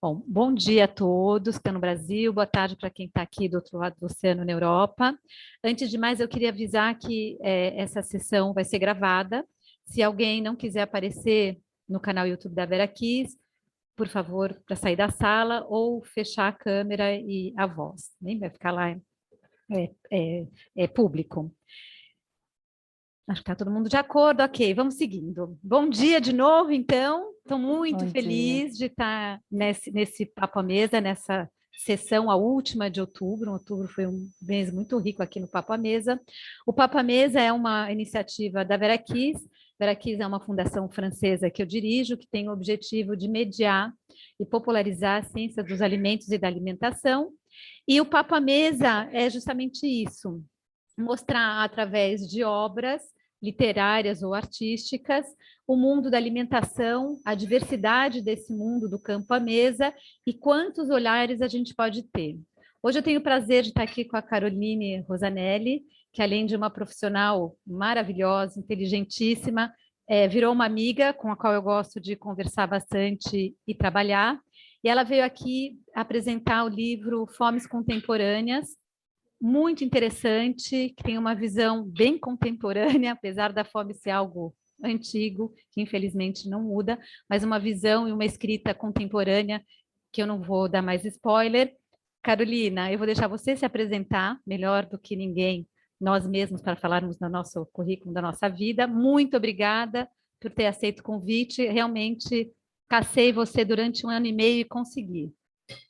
Bom, bom dia a todos que estão no Brasil, boa tarde para quem está aqui do outro lado do oceano, na Europa. Antes de mais, eu queria avisar que essa sessão vai ser gravada. Se alguém não quiser aparecer no canal YouTube da Vera Kiss, por favor, para sair da sala ou fechar a câmera e a voz. Nem vai ficar lá, público. Acho que está todo mundo de acordo, ok, vamos seguindo. Bom dia de novo, então. Estou muito Bom dia. feliz de estar nesse Papo à Mesa, nessa sessão, a última de outubro. Outubro foi um mês muito rico aqui no Papo à Mesa. O Papo à Mesa é uma iniciativa da Vera Kiss. Vera Kiss é uma fundação francesa que eu dirijo, que tem o objetivo de mediar e popularizar a ciência dos alimentos e da alimentação. E o Papo à Mesa é justamente isso, mostrar através de obras literárias ou artísticas o mundo da alimentação, a diversidade desse mundo do campo à mesa e quantos olhares a gente pode ter. Hoje eu tenho o prazer de estar aqui com a Caroline Rosanelli, que além de uma profissional maravilhosa, inteligentíssima, virou uma amiga com a qual eu gosto de conversar bastante e trabalhar. E ela veio aqui apresentar o livro Fomes Contemporâneas, muito interessante, que tem uma visão bem contemporânea, apesar da fome ser algo antigo, que infelizmente não muda, mas uma visão e uma escrita contemporânea, que eu não vou dar mais spoiler. Carolina, eu vou deixar você se apresentar melhor do que ninguém, nós mesmos, para falarmos do nosso currículo, da nossa vida. Muito obrigada por ter aceito o convite. Realmente cacei você durante 1 ano e meio e consegui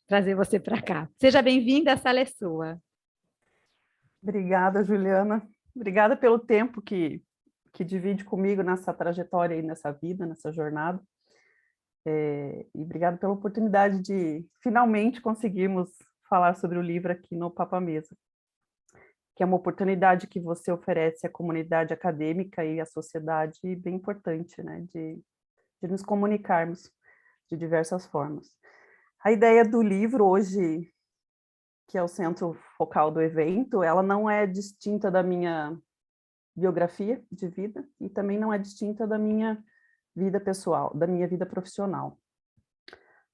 trazer você para cá. Seja bem-vinda, a sala é sua. Obrigada, Juliana. Obrigada pelo tempo que divide comigo nessa trajetória e nessa vida, nessa jornada. E obrigada pela oportunidade de finalmente conseguirmos falar sobre o livro aqui no Papo à Mesa, que é uma oportunidade que você oferece à comunidade acadêmica e à sociedade bem importante, né, de nos comunicarmos de diversas formas. A ideia do livro hoje, que é o centro focal do evento, ela não é distinta da minha biografia de vida e também não é distinta da minha vida pessoal, da minha vida profissional.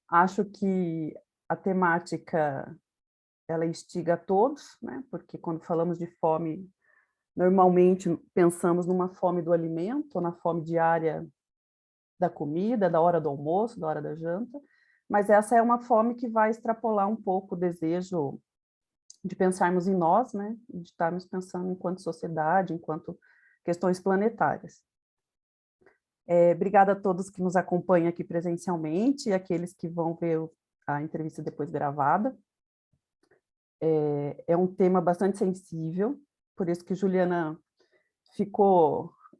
Acho que a temática, ela instiga a todos, né? Porque quando falamos de fome, normalmente pensamos numa fome do alimento, ou na fome diária da comida, da hora do almoço, da hora da janta, mas essa é uma fome que vai extrapolar um pouco o desejo de pensarmos em nós, né, de estarmos pensando enquanto sociedade, enquanto questões planetárias. Obrigada a todos que nos acompanham aqui presencialmente e aqueles que vão ver a entrevista depois gravada. É um tema bastante sensível, por isso que Juliana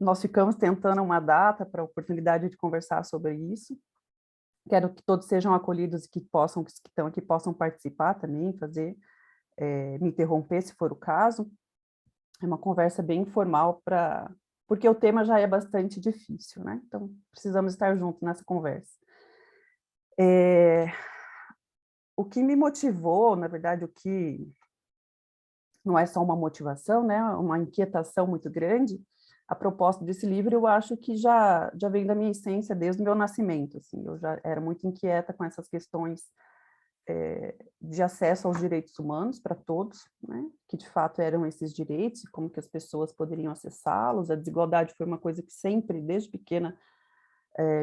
nós ficamos tentando uma data para a oportunidade de conversar sobre isso. Quero que todos sejam acolhidos e que estão aqui possam participar também, me interromper se for o caso. É uma conversa bem informal, porque o tema já é bastante difícil, né? Então, precisamos estar juntos nessa conversa. O que me motivou, na verdade, o que não é só uma motivação, né? Uma inquietação muito grande, a propósito desse livro, eu acho que já vem da minha essência desde o meu nascimento. Assim, eu já era muito inquieta com essas questões de acesso aos direitos humanos para todos, né? Que de fato eram esses direitos, como que as pessoas poderiam acessá-los. A desigualdade foi uma coisa que sempre, desde pequena,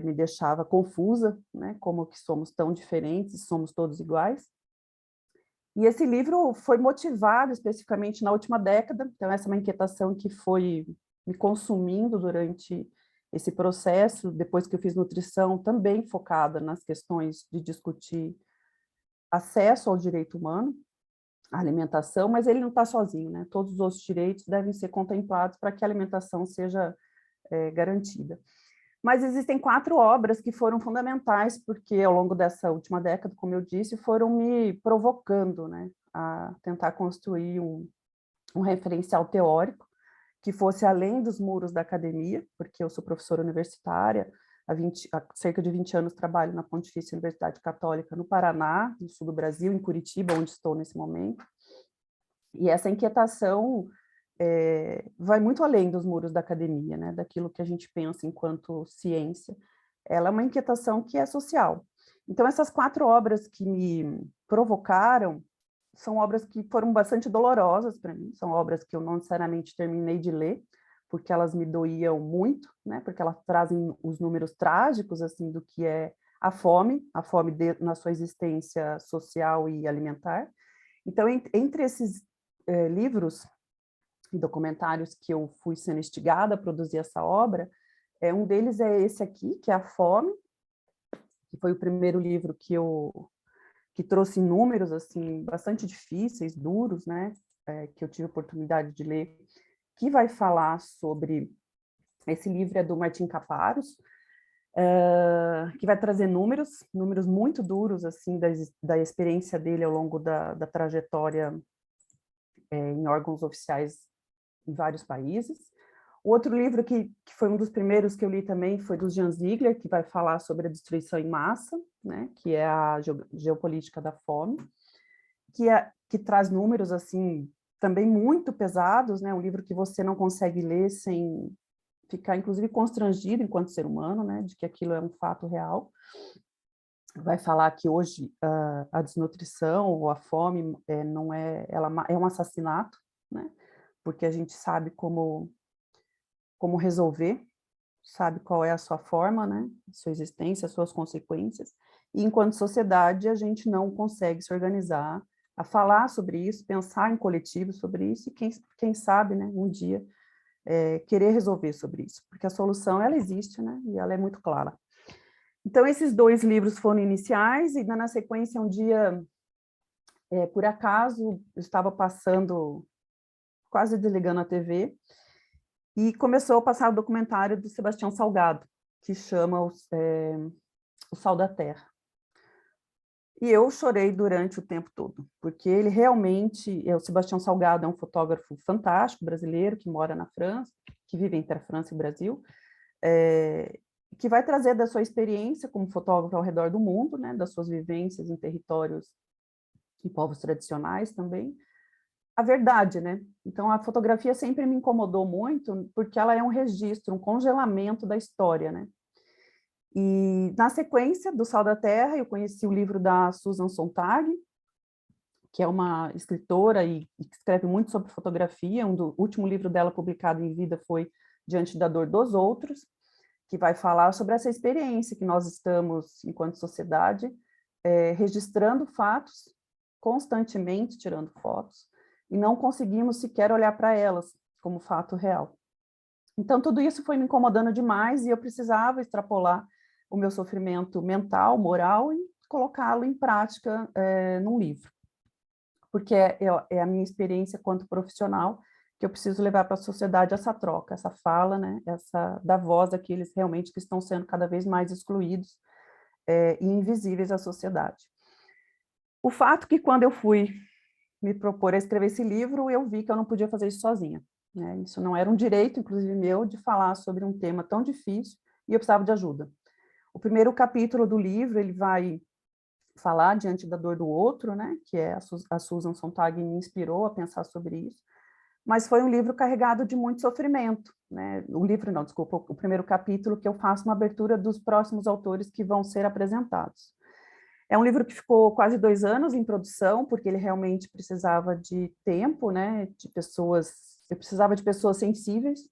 me deixava confusa, né? Como que somos tão diferentes, somos todos iguais. E esse livro foi motivado especificamente na última década, então essa é uma inquietação que foi me consumindo durante esse processo, depois que eu fiz nutrição, também focada nas questões de discutir acesso ao direito humano, à alimentação, mas ele não está sozinho, né? Todos os outros direitos devem ser contemplados para que a alimentação seja garantida. Mas existem 4 obras que foram fundamentais, porque ao longo dessa última década, como eu disse, foram me provocando, né, a tentar construir um referencial teórico que fosse além dos muros da academia, porque eu sou professora universitária, há cerca de 20 anos trabalho na Pontifícia Universidade Católica no Paraná, no sul do Brasil, em Curitiba, onde estou nesse momento. E essa inquietação vai muito além dos muros da academia, né, daquilo que a gente pensa enquanto ciência. Ela é uma inquietação que é social. Então, essas 4 obras que me provocaram são obras que foram bastante dolorosas para mim, são obras que eu não necessariamente terminei de ler, porque elas me doíam muito, né? Porque elas trazem os números trágicos assim do que é a fome na sua existência social e alimentar. Então, entre esses livros e documentários que eu fui sendo instigada a produzir essa obra, um deles é esse aqui, que é A Fome, que foi o primeiro livro que trouxe números assim bastante difíceis, duros, né? Que eu tive a oportunidade de ler, que vai falar sobre... Esse livro é do Martim Caparros, que vai trazer números muito duros assim da experiência dele ao longo da trajetória em órgãos oficiais em vários países. O outro livro que foi um dos primeiros que eu li também foi do Jean Ziegler, que vai falar sobre a destruição em massa, né, que é a geopolítica da fome, que traz números assim também muito pesados, né, um livro que você não consegue ler sem ficar, inclusive, constrangido enquanto ser humano, né, de que aquilo é um fato real. Vai falar que hoje a desnutrição ou a fome não é, ela é um assassinato, né, porque a gente sabe como resolver, sabe qual é a sua forma, né, a sua existência, as suas consequências, e enquanto sociedade a gente não consegue se organizar a falar sobre isso, pensar em coletivo sobre isso, e quem sabe, né, um dia querer resolver sobre isso, porque a solução, ela existe, né, e ela é muito clara. Então, esses 2 livros foram iniciais, e na sequência, um dia, por acaso, eu estava passando, quase desligando a TV, e começou a passar o documentário do Sebastião Salgado, que chama O Sal da Terra. E eu chorei durante o tempo todo, porque ele realmente, o Sebastião Salgado é um fotógrafo fantástico, brasileiro, que mora na França, que vive entre a França e o Brasil, que vai trazer da sua experiência como fotógrafo ao redor do mundo, né, das suas vivências em territórios e povos tradicionais também, a verdade, né? Então, a fotografia sempre me incomodou muito, porque ela é um registro, um congelamento da história, né? E, na sequência do Sal da Terra, eu conheci o livro da Susan Sontag, que é uma escritora e que escreve muito sobre fotografia. O último livro dela publicado em vida foi Diante da Dor dos Outros, que vai falar sobre essa experiência que nós estamos, enquanto sociedade, registrando fatos, constantemente tirando fotos, e não conseguimos sequer olhar para elas como fato real. Então, tudo isso foi me incomodando demais, e eu precisava extrapolar o meu sofrimento mental, moral, e colocá-lo em prática num livro. Porque é a minha experiência quanto profissional, que eu preciso levar para a sociedade essa troca, essa fala, né, da voz daqueles realmente que estão sendo cada vez mais excluídos e invisíveis à sociedade. O fato que, quando eu fui me propor a escrever esse livro, eu vi que eu não podia fazer isso sozinha, né? Isso não era um direito, inclusive meu, de falar sobre um tema tão difícil, e eu precisava de ajuda. O primeiro capítulo do livro, ele vai falar Diante da Dor do Outro, né? Que é a Susan Sontag me inspirou a pensar sobre isso, mas foi um livro carregado de muito sofrimento, né? O livro não, desculpa, o primeiro capítulo, que eu faço uma abertura dos próximos autores que vão ser apresentados. É um livro que ficou quase 2 anos em produção, porque ele realmente precisava de tempo, né? Eu precisava de pessoas sensíveis,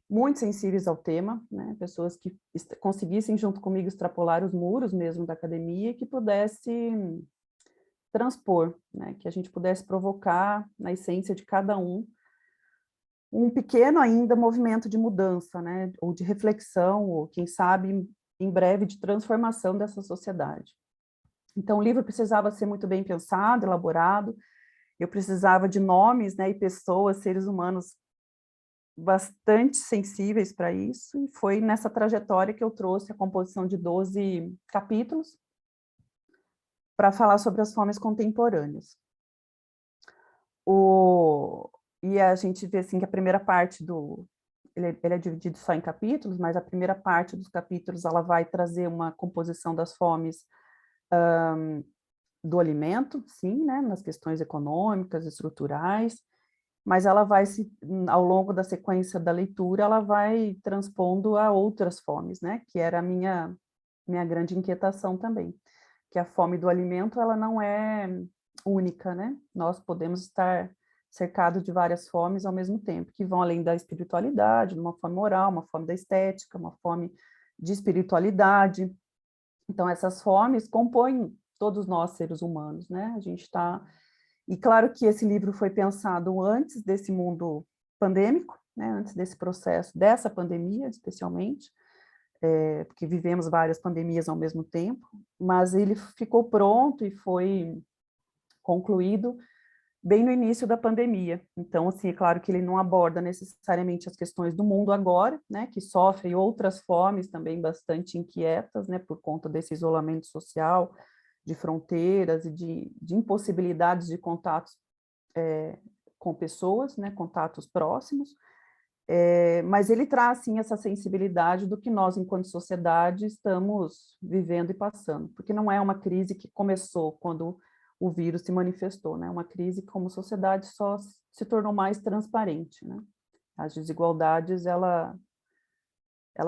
muito sensíveis ao tema, né? Pessoas que conseguissem, junto comigo, extrapolar os muros mesmo da academia e que pudessem transpor, né? Que a gente pudesse provocar, na essência de cada um pequeno ainda movimento de mudança, né? Ou de reflexão, ou quem sabe, em breve, de transformação dessa sociedade. Então, o livro precisava ser muito bem pensado, elaborado, eu precisava de nomes, né, e pessoas, seres humanos bastante sensíveis para isso, e foi nessa trajetória que eu trouxe a composição de 12 capítulos para falar sobre as fomes contemporâneas. E a gente vê assim, que a primeira parte ele é dividido só em capítulos, mas a primeira parte dos capítulos ela vai trazer uma composição das fomes do alimento, sim, né, nas questões econômicas, estruturais, mas ela vai, ao longo da sequência da leitura, ela vai transpondo a outras fomes, né, que era minha grande inquietação também, que a fome do alimento, ela não é única, né? Nós podemos estar cercados de várias fomes ao mesmo tempo, que vão além da espiritualidade, uma fome moral, uma fome da estética, uma fome de espiritualidade. Então, essas fomes compõem todos nós, seres humanos, né? A gente está... E claro que esse livro foi pensado antes desse mundo pandêmico, né? Antes desse processo, dessa pandemia, especialmente, porque vivemos várias pandemias ao mesmo tempo, mas ele ficou pronto e foi concluído bem no início da pandemia. Então, assim, é claro que ele não aborda necessariamente as questões do mundo agora, né, que sofre outras fomes também bastante inquietas, né, por conta desse isolamento social, de fronteiras e de impossibilidades de contatos com pessoas, né, contatos próximos, mas ele traz, sim, essa sensibilidade do que nós, enquanto sociedade, estamos vivendo e passando, porque não é uma crise que começou quando o vírus se manifestou, né? Uma crise que, como sociedade, só se tornou mais transparente, né? As desigualdades, ela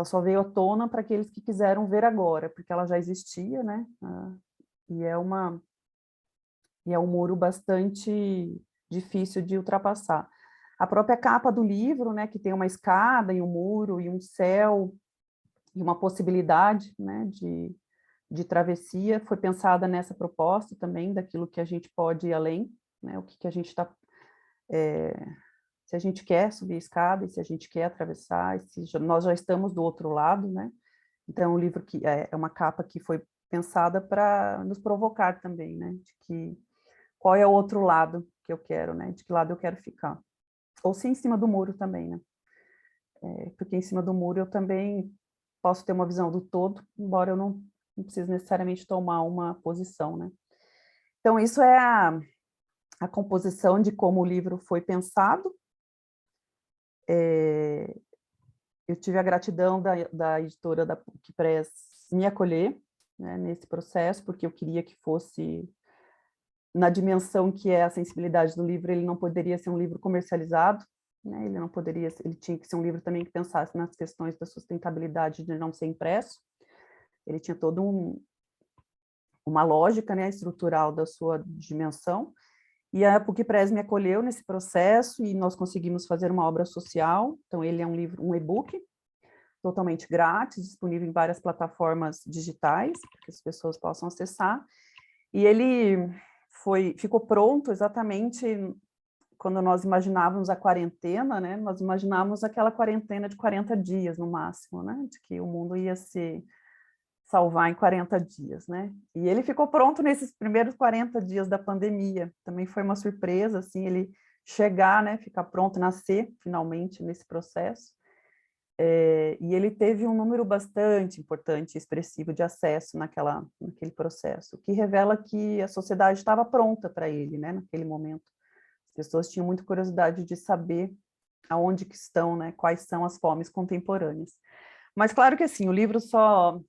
só veio à tona para aqueles que quiseram ver agora, porque ela já existia, né? E é um muro bastante difícil de ultrapassar. A própria capa do livro, né, que tem uma escada e um muro e um céu e uma possibilidade, né, de travessia, foi pensada nessa proposta também, daquilo que a gente pode ir além, né, o que a gente está... se a gente quer subir a escada, e se a gente quer atravessar, nós já estamos do outro lado, né? Então, o livro que é uma capa que foi pensada para nos provocar também, né? De que qual é o outro lado que eu quero, né? De que lado eu quero ficar. Ou se em cima do muro também, né? Porque em cima do muro eu também posso ter uma visão do todo, embora eu não precise necessariamente tomar uma posição, né? Então, isso é a composição de como o livro foi pensado. Eu tive a gratidão da editora da PUC Press me acolher, né, nesse processo, porque eu queria que fosse na dimensão que é a sensibilidade do livro. Ele não poderia ser um livro comercializado, né, ele tinha que ser um livro também que pensasse nas questões da sustentabilidade de não ser impresso. Ele tinha toda uma lógica, né, estrutural da sua dimensão. E a PUC Press me acolheu nesse processo e nós conseguimos fazer uma obra social. Então, ele é um livro, um e-book, totalmente grátis, disponível em várias plataformas digitais, para que as pessoas possam acessar. E ele ficou pronto exatamente quando nós imaginávamos a quarentena, né? Nós imaginávamos aquela quarentena de 40 dias, no máximo, né? De que o mundo ia se salvar em 40 dias, né? E ele ficou pronto nesses primeiros 40 dias da pandemia. Também foi uma surpresa, assim, ele chegar, né? Ficar pronto, nascer, finalmente, nesse processo. E ele teve um número bastante importante e expressivo de acesso naquele processo, o que revela que a sociedade estava pronta para ele, né, naquele momento. As pessoas tinham muita curiosidade de saber aonde que estão, né, quais são as fomes contemporâneas. Mas claro que assim, o livro só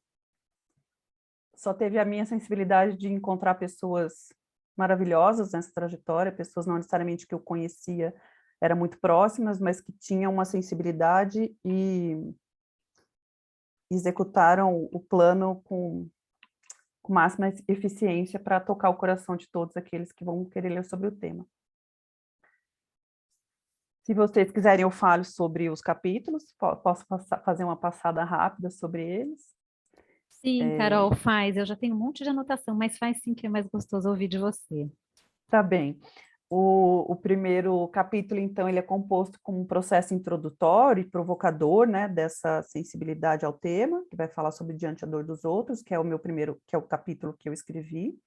teve a minha sensibilidade de encontrar pessoas maravilhosas nessa trajetória, pessoas não necessariamente que eu conhecia, eram muito próximas, mas que tinham uma sensibilidade e executaram o plano com máxima eficiência para tocar o coração de todos aqueles que vão querer ler sobre o tema. Se vocês quiserem, eu falo sobre os capítulos, posso fazer uma passada rápida sobre eles. Sim, Carol, faz. Eu já tenho um monte de anotação, mas faz sim, que é mais gostoso ouvir de você. Tá bem. O primeiro capítulo, então, ele é composto com um processo introdutório e provocador, né, dessa sensibilidade ao tema, que vai falar sobre Diante a Dor dos Outros, que é o meu primeiro, que é o capítulo que eu escrevi,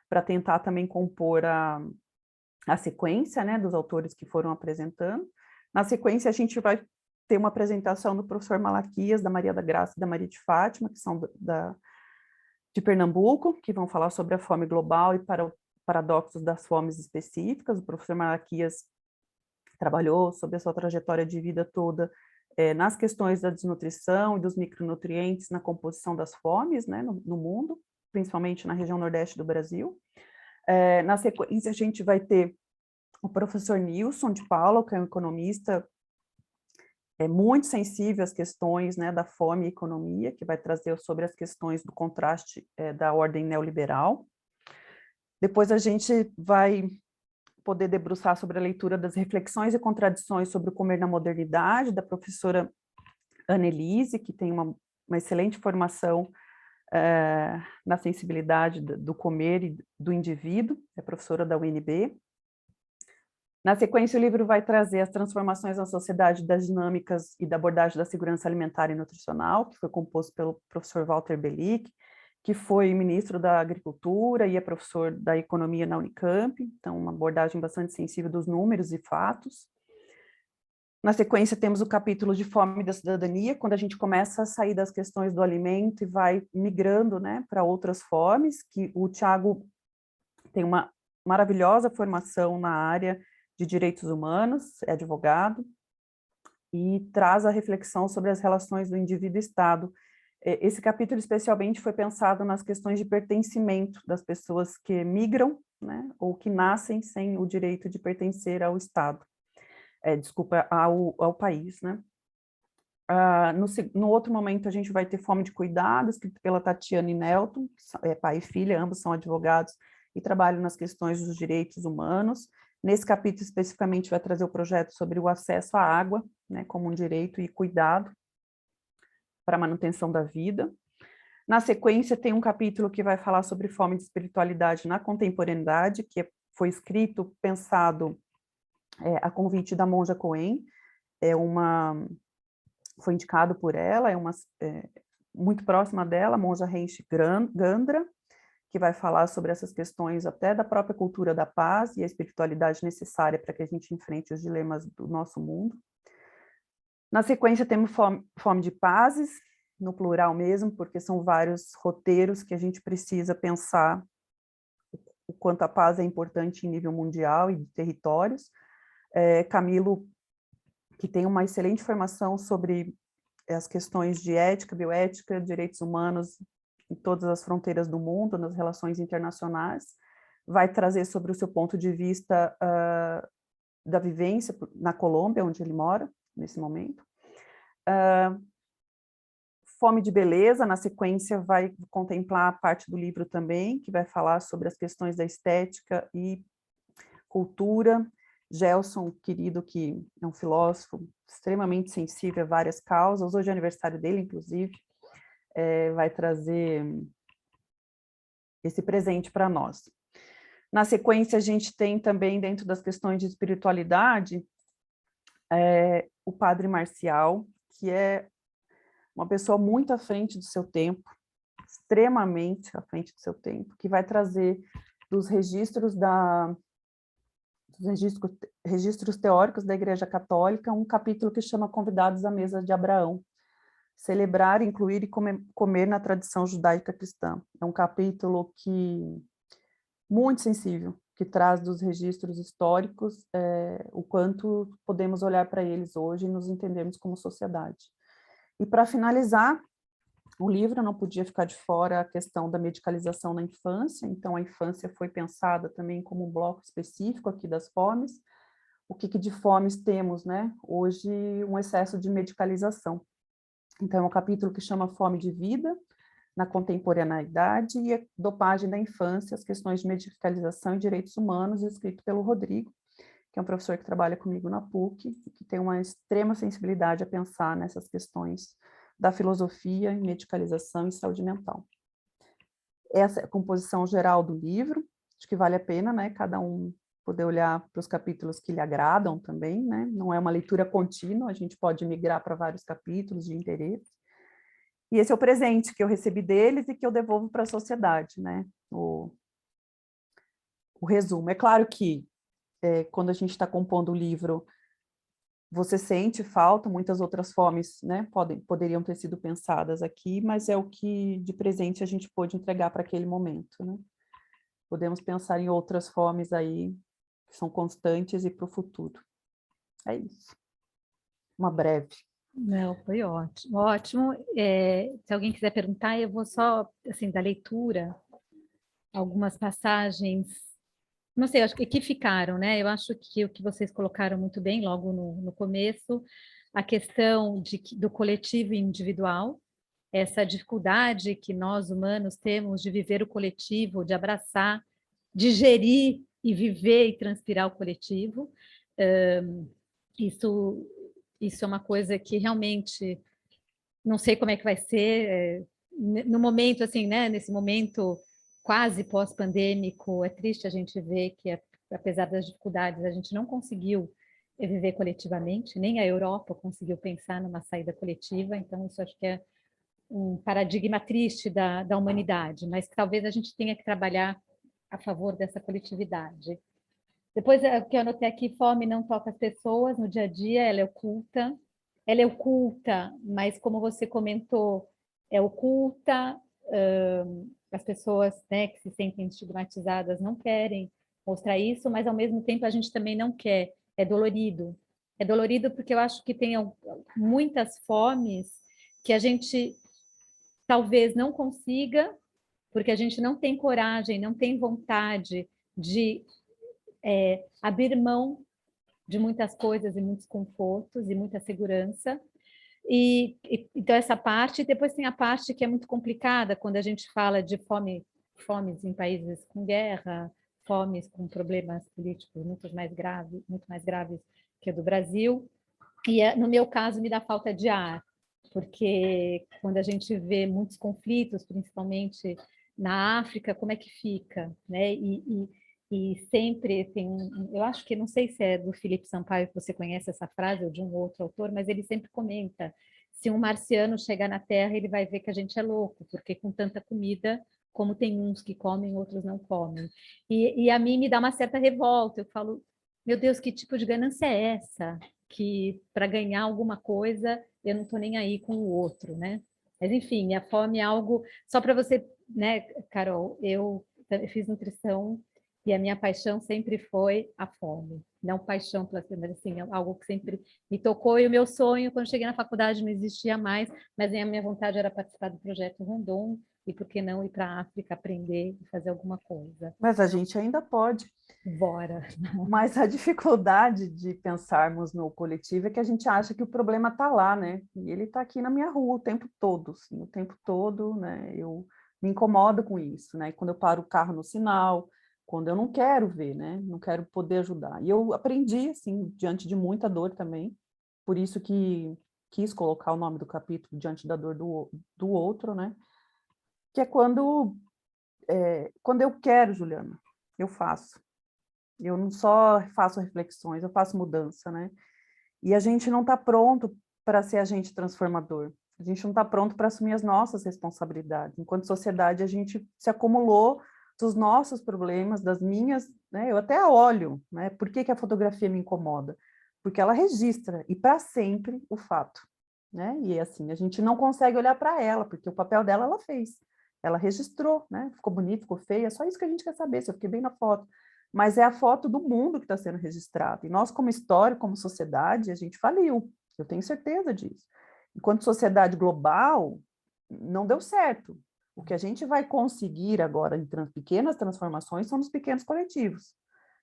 para tentar também compor a sequência, né, dos autores que foram apresentando. Na sequência, a gente vai ter uma apresentação do professor Malaquias, da Maria da Graça e da Maria de Fátima, que são de Pernambuco, que vão falar sobre a fome global e paradoxos das fomes específicas. O professor Malaquias trabalhou sobre a sua trajetória de vida toda nas questões da desnutrição e dos micronutrientes na composição das fomes, né, no mundo, principalmente na região nordeste do Brasil. Na sequência, a gente vai ter o professor Nilson de Paula, que é um economista é muito sensível às questões, né, da fome e economia, que vai trazer sobre as questões do contraste da ordem neoliberal. Depois a gente vai poder debruçar sobre a leitura das reflexões e contradições sobre o comer na modernidade, da professora Annelise, que tem uma excelente formação na sensibilidade do comer e do indivíduo, é professora da UNB. Na sequência, o livro vai trazer as transformações na sociedade das dinâmicas e da abordagem da segurança alimentar e nutricional, que foi composto pelo professor Walter Belick, que foi ministro da Agricultura e é professor da Economia na Unicamp, então uma abordagem bastante sensível dos números e fatos. Na sequência, temos o capítulo de fome da cidadania, quando a gente começa a sair das questões do alimento e vai migrando, né, para outras fomes, que o Tiago tem uma maravilhosa formação na área de direitos humanos, é advogado, e traz a reflexão sobre as relações do indivíduo e Estado. Esse capítulo especialmente foi pensado nas questões de pertencimento das pessoas que migram, né, ou que nascem sem o direito de pertencer ao Estado, ao país, né. No outro momento, a gente vai ter Fome de Cuidado, escrito pela Tatiana e Nelton, pai e filha, ambos são advogados e trabalham nas questões dos direitos humanos. Nesse capítulo, especificamente, vai trazer o projeto sobre o acesso à água, né, como um direito e cuidado para a manutenção da vida. Na sequência, tem um capítulo que vai falar sobre fome de espiritualidade na contemporaneidade, que foi escrito, pensado a convite da Monja Coen, foi indicado por ela, muito próxima dela, a Monja Renshi Gandra, que vai falar sobre essas questões até da própria cultura da paz e a espiritualidade necessária para que a gente enfrente os dilemas do nosso mundo. Na sequência, temos fome de pazes, no plural mesmo, porque são vários roteiros que a gente precisa pensar o quanto a paz é importante em nível mundial e de territórios. Camilo, que tem uma excelente formação sobre as questões de ética, bioética, direitos humanos em todas as fronteiras do mundo, nas relações internacionais, vai trazer sobre o seu ponto de vista da vivência na Colômbia, onde ele mora, nesse momento. Fome de Beleza, na sequência, vai contemplar a parte do livro também, que vai falar sobre as questões da estética e cultura. Gelson, querido, que é um filósofo extremamente sensível a várias causas, hoje é aniversário dele, inclusive, vai trazer esse presente para nós. Na sequência, a gente tem também, dentro das questões de espiritualidade, o Padre Marcial, que é uma pessoa muito à frente do seu tempo, extremamente à frente do seu tempo, que vai trazer dos registros teóricos da Igreja Católica um capítulo que chama Convidados à Mesa de Abraão, celebrar, incluir e comer na tradição judaica cristã. É um capítulo muito sensível, que traz dos registros históricos o quanto podemos olhar para eles hoje e nos entendermos como sociedade. E para finalizar, o livro não podia ficar de fora a questão da medicalização na infância, então a infância foi pensada também como um bloco específico aqui das fomes. O que de fomes temos, né? Hoje, um excesso de medicalização. Então, é um capítulo que chama Fome de Vida, na contemporaneidade e a dopagem da infância, as questões de medicalização e direitos humanos, escrito pelo Rodrigo, que é um professor que trabalha comigo na PUC, e que tem uma extrema sensibilidade a pensar nessas questões da filosofia, medicalização e saúde mental. Essa é a composição geral do livro, acho que vale a pena, né, cada um poder olhar para os capítulos que lhe agradam também, né, não é uma leitura contínua, a gente pode migrar para vários capítulos de interesse. E esse é o presente que eu recebi deles e que eu devolvo para a sociedade, né, o resumo. É claro que quando a gente está compondo o livro, você sente falta, muitas outras fomes, né, poderiam ter sido pensadas aqui, mas é o que de presente a gente pôde entregar para aquele momento, né. Podemos pensar em outras fomes aí, que são constantes e para o futuro. É isso. Uma breve. Não, foi ótimo, ótimo. Se alguém quiser perguntar, eu vou só, assim, da leitura, algumas passagens, não sei, acho que ficaram, né? Eu acho que o que vocês colocaram muito bem logo no começo, a questão do coletivo e individual, essa dificuldade que nós humanos temos de viver o coletivo, de abraçar, de gerir e viver e transpirar o coletivo. Isso, isso é uma coisa que realmente não sei como é que vai ser no momento assim, né? Nesse momento quase pós-pandêmico, é triste a gente ver que apesar das dificuldades a gente não conseguiu viver coletivamente, nem a Europa conseguiu pensar numa saída coletiva. Então isso acho que é um paradigma triste da humanidade, mas que talvez a gente tenha que trabalhar a favor dessa coletividade. Depois, o que eu anotei aqui, fome não toca as pessoas no dia a dia, ela é oculta, mas como você comentou, é oculta, as pessoas, né, que se sentem estigmatizadas não querem mostrar isso, mas ao mesmo tempo a gente também não quer, é dolorido. É dolorido porque eu acho que tem muitas fomes que a gente talvez não consiga, porque a gente não tem coragem, não tem vontade de abrir mão de muitas coisas e muitos confortos e muita segurança. Então essa parte, depois tem a parte que é muito complicada quando a gente fala de fomes em países com guerra, fomes com problemas políticos muito mais graves que o do Brasil. E no meu caso me dá falta de ar, porque quando a gente vê muitos conflitos, principalmente na África, como é que fica, né? E sempre tem eu acho que, não sei se é do Felipe Sampaio que você conhece essa frase, ou de um outro autor, mas ele sempre comenta, se um marciano chegar na Terra, ele vai ver que a gente é louco, porque com tanta comida, como tem uns que comem, outros não comem. E a mim me dá uma certa revolta, eu falo, meu Deus, que tipo de ganância é essa? Que para ganhar alguma coisa eu não estou nem aí com o outro, né? Mas enfim, a fome é algo só para você, né, Carol? Eu fiz nutrição e a minha paixão sempre foi a fome, não paixão pela comida, mas assim, é algo que sempre me tocou. E o meu sonho, quando cheguei na faculdade, não existia mais, mas a minha vontade era participar do projeto Rondon e por que não ir para a África aprender e fazer alguma coisa. Mas a gente ainda pode. Bora. Mas a dificuldade de pensarmos no coletivo é que a gente acha que o problema está lá, né? E ele está aqui na minha rua o tempo todo, assim, o tempo todo, né? Eu me incomodo com isso, né? Quando eu paro o carro no sinal, quando eu não quero ver, né? Não quero poder ajudar. E eu aprendi, assim, diante de muita dor também, por isso que quis colocar o nome do capítulo Diante da Dor do Outro, né? Que é quando eu quero, Juliana, eu faço. Eu não só faço reflexões, eu faço mudança, né? E a gente não está pronto para ser agente transformador. A gente não está pronto para assumir as nossas responsabilidades. Enquanto sociedade, a gente se acumulou dos nossos problemas, das minhas, né? Eu até olho, né? Por que a fotografia me incomoda? Porque ela registra, e para sempre, o fato, né? E assim, a gente não consegue olhar para ela, porque o papel dela ela fez. Ela registrou, né? Ficou bonito, ficou feia, é só isso que a gente quer saber, se eu fiquei bem na foto. Mas é a foto do mundo que está sendo registrada. E nós, como história, como sociedade, a gente faliu. Eu tenho certeza disso. Enquanto sociedade global, não deu certo. O que a gente vai conseguir agora em pequenas transformações são nos pequenos coletivos.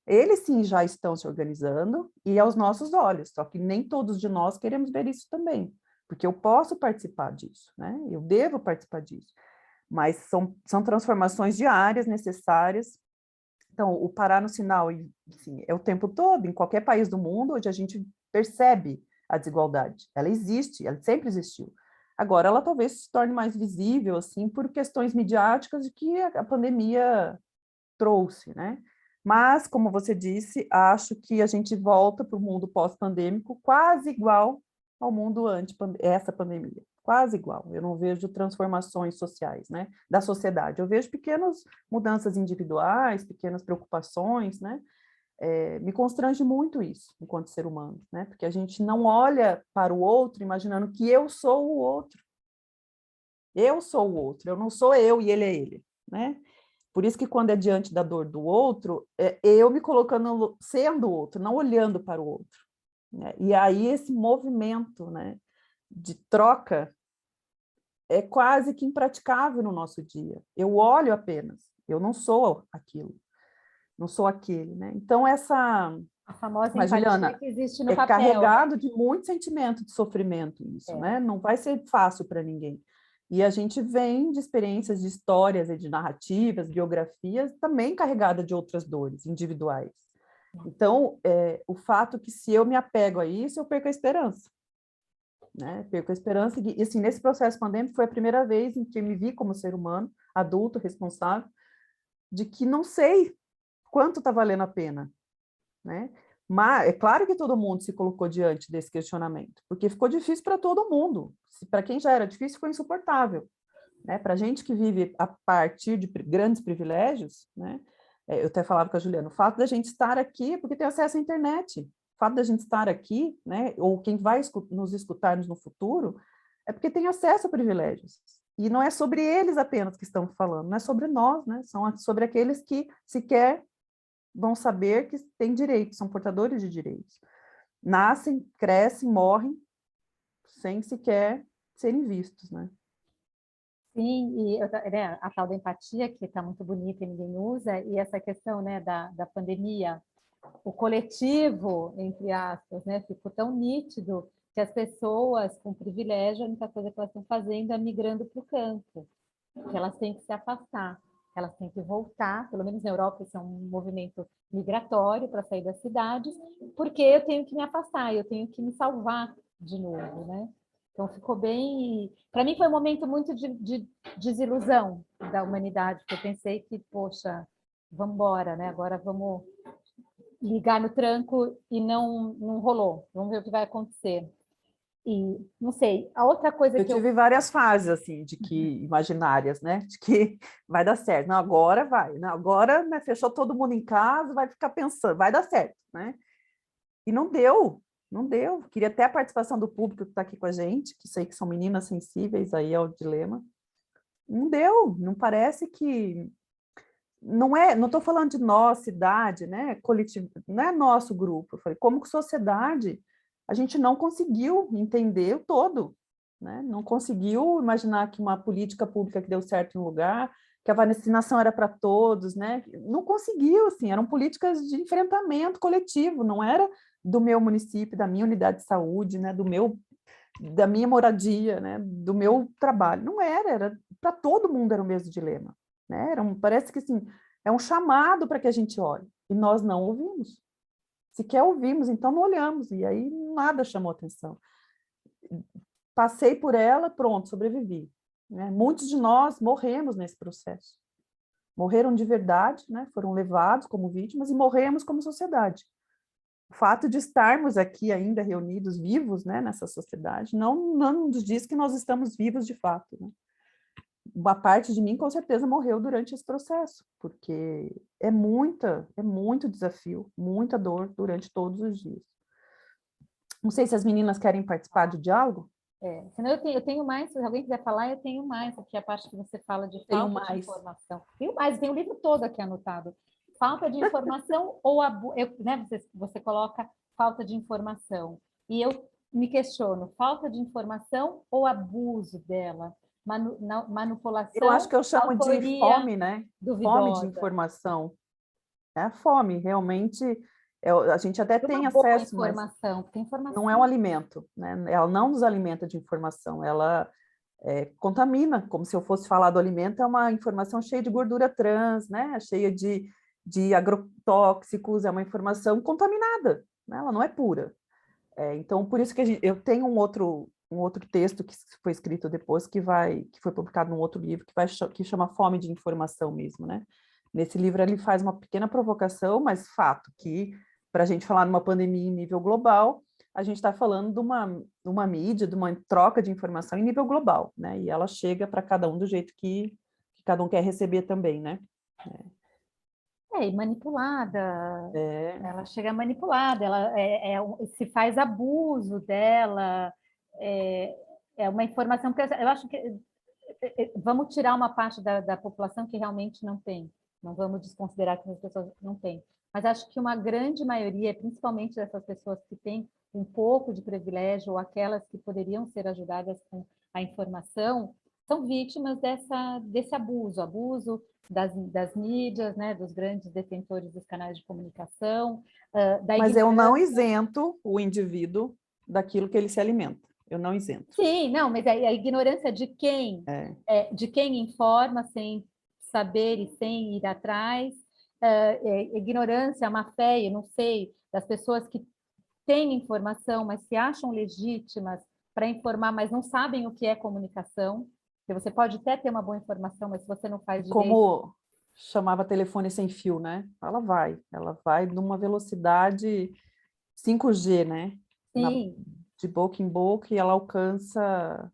Eles sim já estão se organizando e aos nossos olhos, só que nem todos de nós queremos ver isso também, porque eu posso participar disso, né? Eu devo participar disso. Mas são transformações diárias necessárias. Então, o parar no sinal, assim, é o tempo todo, em qualquer país do mundo, onde a gente percebe a desigualdade. Ela existe, ela sempre existiu. Agora, ela talvez se torne mais visível, assim, por questões midiáticas de que a pandemia trouxe, né? Mas, como você disse, acho que a gente volta para o mundo pós-pandêmico quase igual ao mundo antes essa pandemia, quase igual. Eu não vejo transformações sociais, né, da sociedade. Eu vejo pequenas mudanças individuais, pequenas preocupações, né? Me constrange muito isso enquanto ser humano, né? Porque a gente não olha para o outro imaginando que eu sou o outro. Eu sou o outro, eu não sou eu e ele é ele, né? Por isso que quando é diante da dor do outro, é eu me colocando sendo o outro, não olhando para o outro, né? E aí esse movimento, né, de troca é quase que impraticável no nosso dia. Eu olho apenas, eu não sou aquilo, não sou aquele, né? Então A famosa Mas, empatia Juliana, que existe no é papel. carregado de muito sentimento de sofrimento isso, né? Não vai ser fácil para ninguém. E a gente vem de experiências, de histórias e de narrativas, biografias, também carregada de outras dores individuais. Então, o fato que se eu me apego a isso, eu perco a esperança. Né? Perco a esperança. E, assim, nesse processo pandêmico, foi a primeira vez em que eu me vi como ser humano, adulto, responsável, de que não sei quanto está valendo a pena. Né? Mas é claro que todo mundo se colocou diante desse questionamento, porque ficou difícil para todo mundo. Para quem já era difícil, foi insuportável. Né? Para a gente que vive a partir de grandes privilégios, né? Eu até falava com a Juliana, o fato da gente estar aqui é porque tem acesso à internet. O fato da gente estar aqui, né? Ou quem vai nos escutar no futuro, é porque tem acesso a privilégios. E não é sobre eles apenas que estamos falando, não é sobre nós, né? São sobre aqueles que sequer vão saber que têm direitos, são portadores de direitos. Nascem, crescem, morrem, sem sequer serem vistos, né? Sim, e né, a tal da empatia, que está muito bonita e ninguém usa, e essa questão, né, da pandemia, o coletivo, entre aspas, né, ficou tão nítido que as pessoas com privilégio, a única coisa que elas estão fazendo é migrando para o campo, que elas têm que se afastar, elas têm que voltar, pelo menos na Europa isso é um movimento migratório para sair das cidades, porque eu tenho que me afastar, eu tenho que me salvar de novo, né? Então ficou bem. Para mim foi um momento muito de desilusão da humanidade, porque eu pensei que, poxa, vamos embora, né? Agora vamos ligar no tranco e não rolou. Vamos ver o que vai acontecer. E não sei, a outra coisa Eu que eu. tive várias fases assim de que imaginárias, né? De que vai dar certo. Não, agora vai. Não, agora, né, fechou todo mundo em casa, vai ficar pensando, vai dar certo, né? E não deu, não deu. Queria até a participação do público que está aqui com a gente, que sei que são meninas sensíveis aí ao dilema. Não deu, não parece que não estou falando de nós, cidade, né, coletivo, não é nosso grupo. Eu falei, como sociedade, a gente não conseguiu entender o todo, né? Não conseguiu imaginar que uma política pública que deu certo em um lugar, que a vacinação era para todos, né? Não conseguiu, assim, eram políticas de enfrentamento coletivo, não era do meu município, da minha unidade de saúde, né, da minha moradia, né, do meu trabalho. Não era para todo mundo era o mesmo dilema. Né? Parece que assim, é um chamado para que a gente olhe, e nós não ouvimos. Sequer ouvimos, então não olhamos, e aí nada chamou atenção. Passei por ela, pronto, sobrevivi. Né? Muitos de nós morremos nesse processo. Morreram de verdade, né? Foram levados como vítimas e morremos como sociedade. O fato de estarmos aqui ainda reunidos, vivos, né, nessa sociedade, não nos diz que nós estamos vivos de fato. Né? Uma parte de mim com certeza morreu durante esse processo, porque é muito desafio, muita dor durante todos os dias. Não sei se as meninas querem participar do diálogo. Senão eu tenho mais, se alguém quiser falar, eu tenho mais aqui, a parte que você fala de Tenho falta de mais. informação. Tenho mais, tem o livro todo aqui anotado. Falta de informação ou né, você coloca falta de informação. E eu me questiono, falta de informação ou abuso dela? Eu acho Manipulação, que eu chamo de autoria fome, né? Fome de duvidosa. informação. É a fome, realmente. A gente até E uma tem boa acesso, mas informação, porque não é um informação alimento, né? Ela não nos alimenta de informação, ela contamina, como se eu fosse falar do alimento, é uma informação cheia de gordura trans, né? Cheia de agrotóxicos, é uma informação contaminada, né? Ela não é pura. Então, por isso que eu tenho um outro texto que foi escrito depois, que foi publicado num outro livro, que chama Fome de Informação mesmo, né? Nesse livro ele faz uma pequena provocação, mas fato que, para a gente falar numa pandemia em nível global, a gente está falando de uma mídia, de uma troca de informação em nível global, né? E ela chega para cada um do jeito que cada um quer receber também, né? e manipulada, É, ela chega manipulada, ela se faz abuso dela, é, é uma informação que eu acho que vamos tirar uma parte da população que realmente não tem, não vamos desconsiderar que as pessoas não têm, mas acho que uma grande maioria, principalmente dessas pessoas que têm um pouco de privilégio ou aquelas que poderiam ser ajudadas com a informação, são vítimas desse abuso das mídias, né, dos grandes detentores dos canais de comunicação, da Mas eu não ignorância. isento o indivíduo daquilo que ele se alimenta. Eu não isento. Sim, não, mas a ignorância de quem informa sem saber e sem ir atrás, ignorância, má fé, eu não sei, das pessoas que têm informação, mas se acham legítimas para informar, mas não sabem o que é comunicação, porque você pode até ter uma boa informação, mas se você não faz direito... Como chamava telefone sem fio, né? Ela vai numa velocidade 5G, né? Sim, De boca em boca, e ela alcança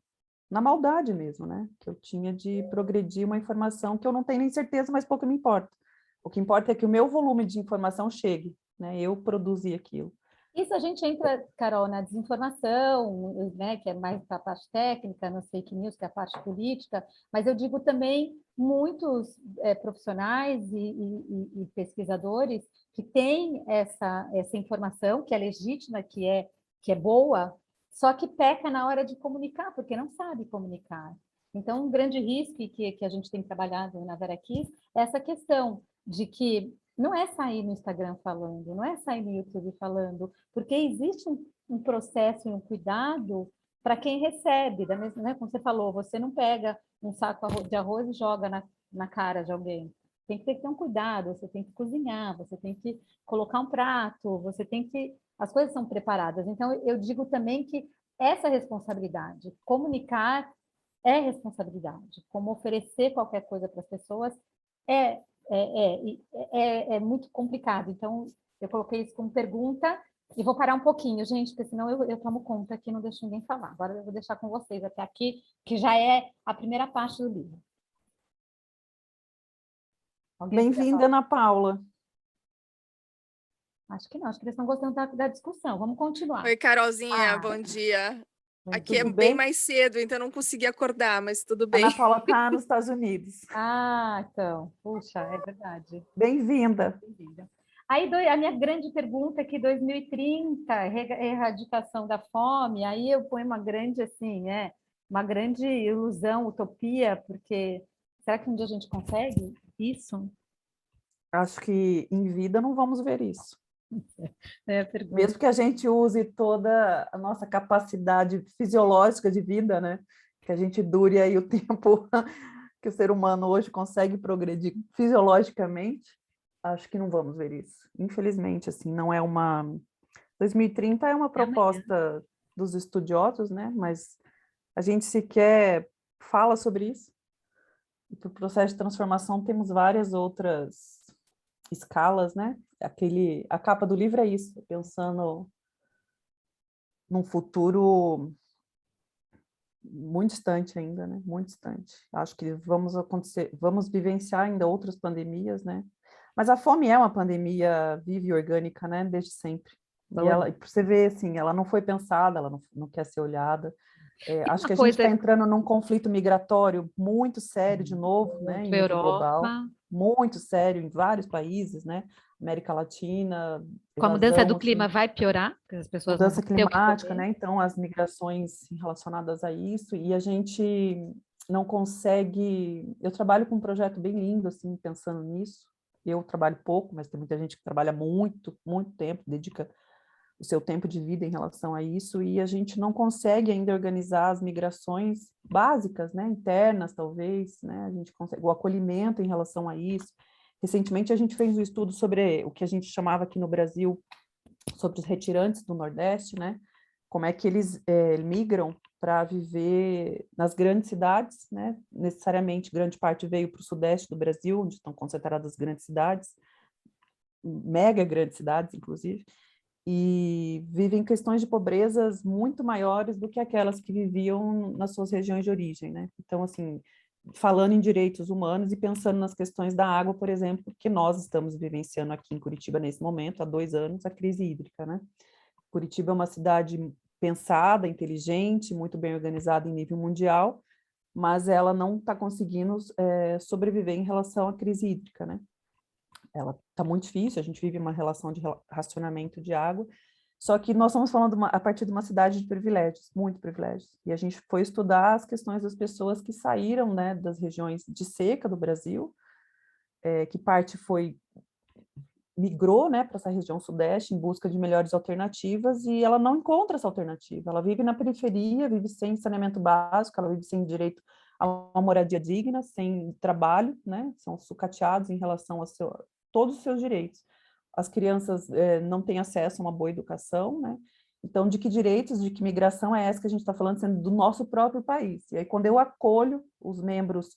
na maldade mesmo, né? Que eu tinha de progredir uma informação que eu não tenho nem certeza, mas pouco me importa. O que importa é que o meu volume de informação chegue, né? Eu produzi aquilo. isso a gente entra, Carol, na desinformação, né, que é mais a parte técnica, nas fake news, que é a parte política, mas eu digo também muitos profissionais e pesquisadores que têm essa informação, que é legítima, que é boa, só que peca na hora de comunicar, porque não sabe comunicar. Então, um grande risco que a gente tem trabalhado na VeraKiss é essa questão de que não é sair no Instagram falando, não é sair no YouTube falando, porque existe um processo e um cuidado para quem recebe, da mesma, né? Como você falou, você não pega um saco de arroz e joga na cara de alguém. Tem que ter um cuidado, você tem que cozinhar, você tem que colocar um prato, você tem que... As coisas são preparadas. Então, eu digo também que essa responsabilidade, comunicar é responsabilidade, como oferecer qualquer coisa para as pessoas é, é muito complicado. Então, eu coloquei isso como pergunta e vou parar um pouquinho, gente, porque senão eu tomo conta aqui e não deixo ninguém falar. Agora eu vou deixar com vocês até aqui, que já é a primeira parte do livro. Bem-vinda, Ana Paula. Acho que não, acho que eles estão gostando da discussão. Vamos continuar. Oi, Carolzinha, bom dia. Aqui é Tudo bem bem? mais cedo, então não consegui acordar, mas tudo bem. Ana Paula está nos Estados Unidos. Então, puxa, é verdade. Bem-vinda. Bem-vinda. Aí a minha grande pergunta é que 2030, erradicação da fome, aí eu ponho uma grande, assim, uma grande ilusão, utopia, porque será que um dia a gente consegue isso? Acho que em vida não vamos ver isso. É a pergunta. Mesmo que a gente use toda a nossa capacidade fisiológica de vida, né? Que a gente dure aí o tempo que o ser humano hoje consegue progredir fisiologicamente, acho que não vamos ver isso. Infelizmente, assim, não é uma... 2030 é uma proposta dos estudiosos, né? Mas a gente sequer fala sobre isso. E para o processo de transformação temos várias outras escalas, né? A capa do livro é isso, pensando num futuro muito distante ainda, né? Muito distante. Acho que vamos vivenciar ainda outras pandemias, né? Mas a fome é uma pandemia viva e orgânica, né? Desde sempre. E para você ver, assim, ela não foi pensada, ela não quer ser olhada. Acho que a gente está entrando num conflito migratório muito sério de novo, né? Em nível global, muito sério em vários países, né? América Latina. Com a mudança do clima vai piorar? Porque as pessoas mudança climática, né? Então, as migrações relacionadas a isso, e a gente não consegue... Eu trabalho com um projeto bem lindo, assim, pensando nisso. Eu trabalho pouco, mas tem muita gente que trabalha muito, muito tempo, dedica o seu tempo de vida em relação a isso, e a gente não consegue ainda organizar as migrações básicas, né? Internas, talvez, né? A gente consegue o acolhimento em relação a isso. Recentemente, a gente fez um estudo sobre o que a gente chamava aqui no Brasil sobre os retirantes do Nordeste, né? Como é que eles migram para viver nas grandes cidades, né? Necessariamente, grande parte veio para o Sudeste do Brasil, onde estão concentradas as grandes cidades, mega grandes cidades, inclusive, e vivem questões de pobrezas muito maiores do que aquelas que viviam nas suas regiões de origem, né? Então, assim, falando em direitos humanos e pensando nas questões da água, por exemplo, que nós estamos vivenciando aqui em Curitiba nesse momento, há 2 anos, a crise hídrica, né? Curitiba é uma cidade pensada, inteligente, muito bem organizada em nível mundial, mas ela não está conseguindo sobreviver em relação à crise hídrica, né? Ela está muito difícil, a gente vive uma relação de racionamento de água, Só que nós estamos falando a partir de uma cidade de privilégios, muito privilégios. E a gente foi estudar as questões das pessoas que saíram, né, das regiões de seca do Brasil, que parte migrou, né, para essa região sudeste em busca de melhores alternativas, e ela não encontra essa alternativa. Ela vive na periferia, vive sem saneamento básico, ela vive sem direito a uma moradia digna, sem trabalho, né, são sucateados em relação a todos os seus direitos. As crianças não têm acesso a uma boa educação, né? Então, de que direitos, de que migração é essa que a gente está falando, sendo do nosso próprio país? E aí, quando eu acolho os membros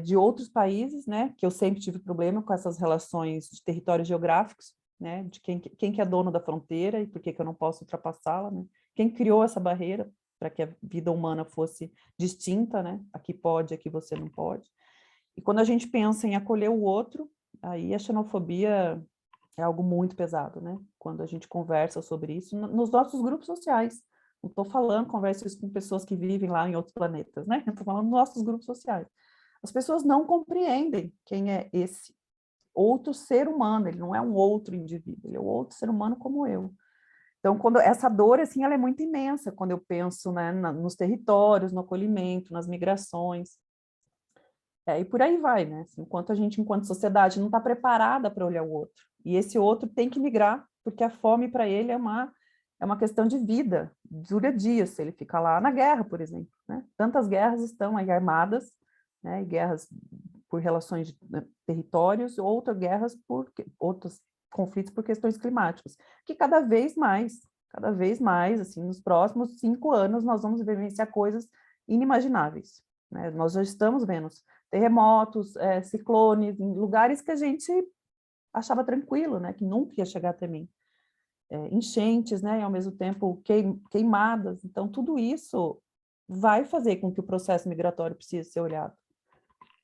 de outros países, né, que eu sempre tive problema com essas relações de territórios geográficos, né, de quem que é dono da fronteira e por que eu não posso ultrapassá-la, né? Quem criou essa barreira para que a vida humana fosse distinta, né? Aqui pode, aqui você não pode. E quando a gente pensa em acolher o outro, aí a xenofobia é algo muito pesado, né? Quando a gente conversa sobre isso nos nossos grupos sociais. Não estou falando, converso isso com pessoas que vivem lá em outros planetas, né? Estou falando nos nossos grupos sociais. As pessoas não compreendem quem é esse outro ser humano, ele não é um outro indivíduo, ele é um outro ser humano como eu. Então, quando essa dor, assim, ela é muito imensa, quando eu penso, né, nos territórios, no acolhimento, nas migrações, e por aí vai, né? Assim, enquanto a gente, enquanto sociedade, não está preparada para olhar o outro, e esse outro tem que migrar, porque a fome para ele é uma questão de vida, dura dias, se ele fica lá na guerra, por exemplo, né? Tantas guerras estão aí armadas, né, e guerras por relações de territórios, outras guerras outros conflitos por questões climáticas, que cada vez mais, assim, nos próximos 5 anos, nós vamos vivenciar coisas inimagináveis, né? Nós já estamos vendo terremotos, ciclones, em lugares que a gente achava tranquilo, né, que nunca ia chegar até mim. Enchentes, né, e ao mesmo tempo queimadas. Então, tudo isso vai fazer com que o processo migratório precise ser olhado.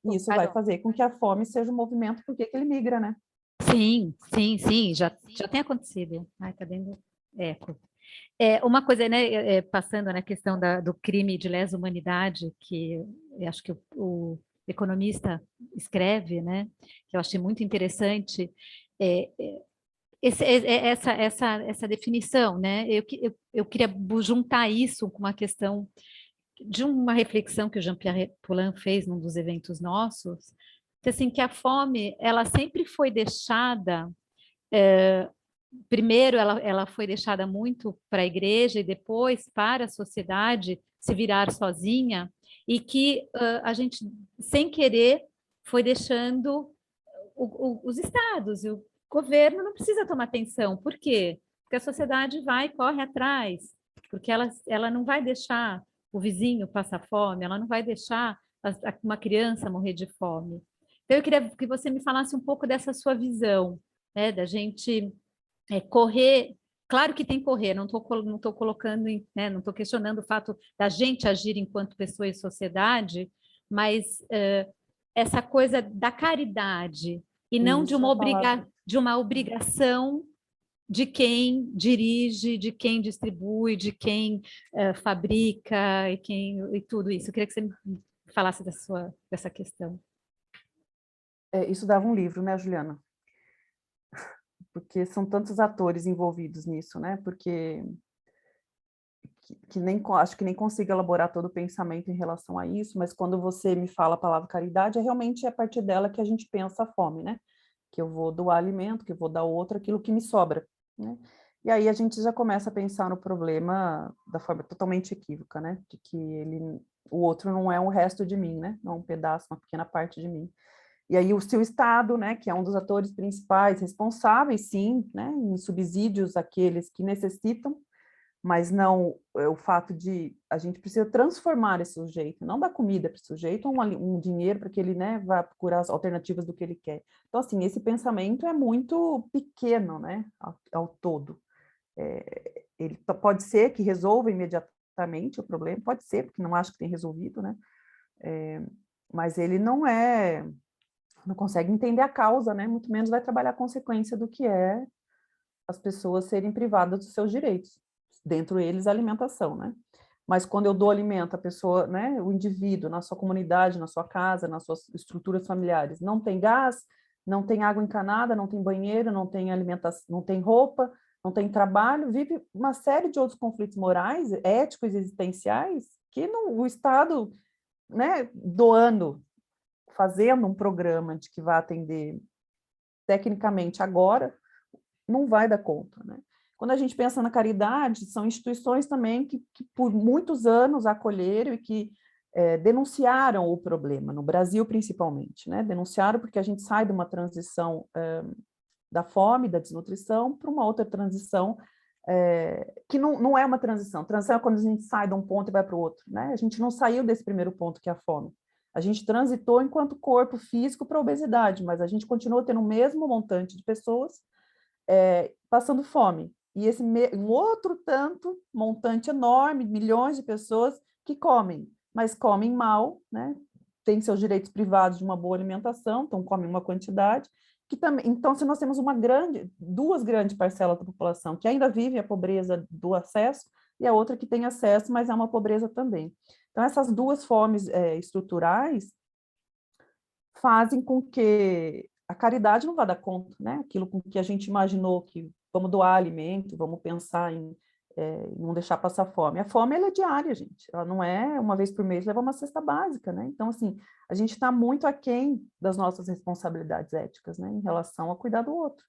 E isso vai fazer com que a fome seja um movimento, porque que ele migra, né? Sim, já tem acontecido. Ai, tá dando eco. Uma coisa, né, passando na questão do crime de lesa humanidade, que eu acho que o economista escreve, né, que eu achei muito interessante, essa definição, né, eu queria juntar isso com uma questão de uma reflexão que o Jean-Pierre Poulin fez num dos eventos nossos, que, assim, que a fome, ela sempre foi deixada, primeiro ela foi deixada muito para a igreja e depois para a sociedade se virar sozinha, e que a gente, sem querer, foi deixando os estados, e o governo não precisa tomar atenção. Por quê? Porque a sociedade vai e corre atrás, porque ela não vai deixar o vizinho passar fome, ela não vai deixar uma criança morrer de fome. Então, eu queria que você me falasse um pouco dessa sua visão, né, da gente correr. Claro que tem que correr, não estou colocando, né, não estou questionando o fato da gente agir enquanto pessoa e sociedade, mas essa coisa da caridade, e não de uma obrigação de quem dirige, de quem distribui, de quem fabrica e tudo isso. Eu queria que você me falasse dessa questão. Isso dava um livro, né, Juliana? Porque são tantos atores envolvidos nisso, né? Porque acho que nem consigo elaborar todo o pensamento em relação a isso, mas quando você me fala a palavra caridade, realmente a partir dela que a gente pensa a fome, né? Que eu vou doar alimento, que eu vou dar outro, aquilo que me sobra, né? E aí a gente já começa a pensar no problema da forma totalmente equívoca, né? De que o outro não é o resto de mim, né? Não é um pedaço, uma pequena parte de mim. E aí o seu Estado, né, que é um dos atores principais, responsáveis, sim, né, em subsídios àqueles que necessitam, mas não o fato de a gente precisa transformar esse sujeito, não dar comida para o sujeito, um dinheiro para que ele, né, vá procurar as alternativas do que ele quer. Então, assim, esse pensamento é muito pequeno, né, ao todo. Ele pode ser que resolva imediatamente o problema, pode ser, porque não acho que tem resolvido, né, mas ele não consegue entender a causa, né, muito menos vai trabalhar a consequência do que é as pessoas serem privadas dos seus direitos, dentro deles a alimentação, né? Mas quando eu dou alimento à pessoa, né, o indivíduo, na sua comunidade, na sua casa, nas suas estruturas familiares, não tem gás, não tem água encanada, não tem banheiro, não tem alimentação, não tem roupa, não tem trabalho, vive uma série de outros conflitos morais, éticos e existenciais, que o Estado, né, doando, fazendo um programa de que vai atender tecnicamente agora, não vai dar conta, né? Quando a gente pensa na caridade, são instituições também que por muitos anos acolheram e que denunciaram o problema, no Brasil principalmente, né? Denunciaram porque a gente sai de uma transição da fome, da desnutrição, para uma outra transição que não é uma transição. Transição é quando a gente sai de um ponto e vai para o outro, né? A gente não saiu desse primeiro ponto que é a fome. A gente transitou enquanto corpo físico para a obesidade, mas a gente continua tendo o mesmo montante de pessoas passando fome. E um outro tanto, montante enorme, milhões de pessoas que comem, mas comem mal, né? Têm seus direitos privados de uma boa alimentação, então comem uma quantidade, que também, então, se nós temos duas grandes parcelas da população que ainda vive a pobreza do acesso, e a outra que tem acesso, mas é uma pobreza também. Então, essas duas fomes estruturais fazem com que a caridade não vá dar conta, né? Aquilo com que a gente imaginou que vamos doar alimento, vamos pensar em não deixar passar fome. A fome, ela é diária, gente. Ela não é uma vez por mês levar uma cesta básica, né? Então, assim, a gente está muito aquém das nossas responsabilidades éticas, né? Em relação a cuidar do outro.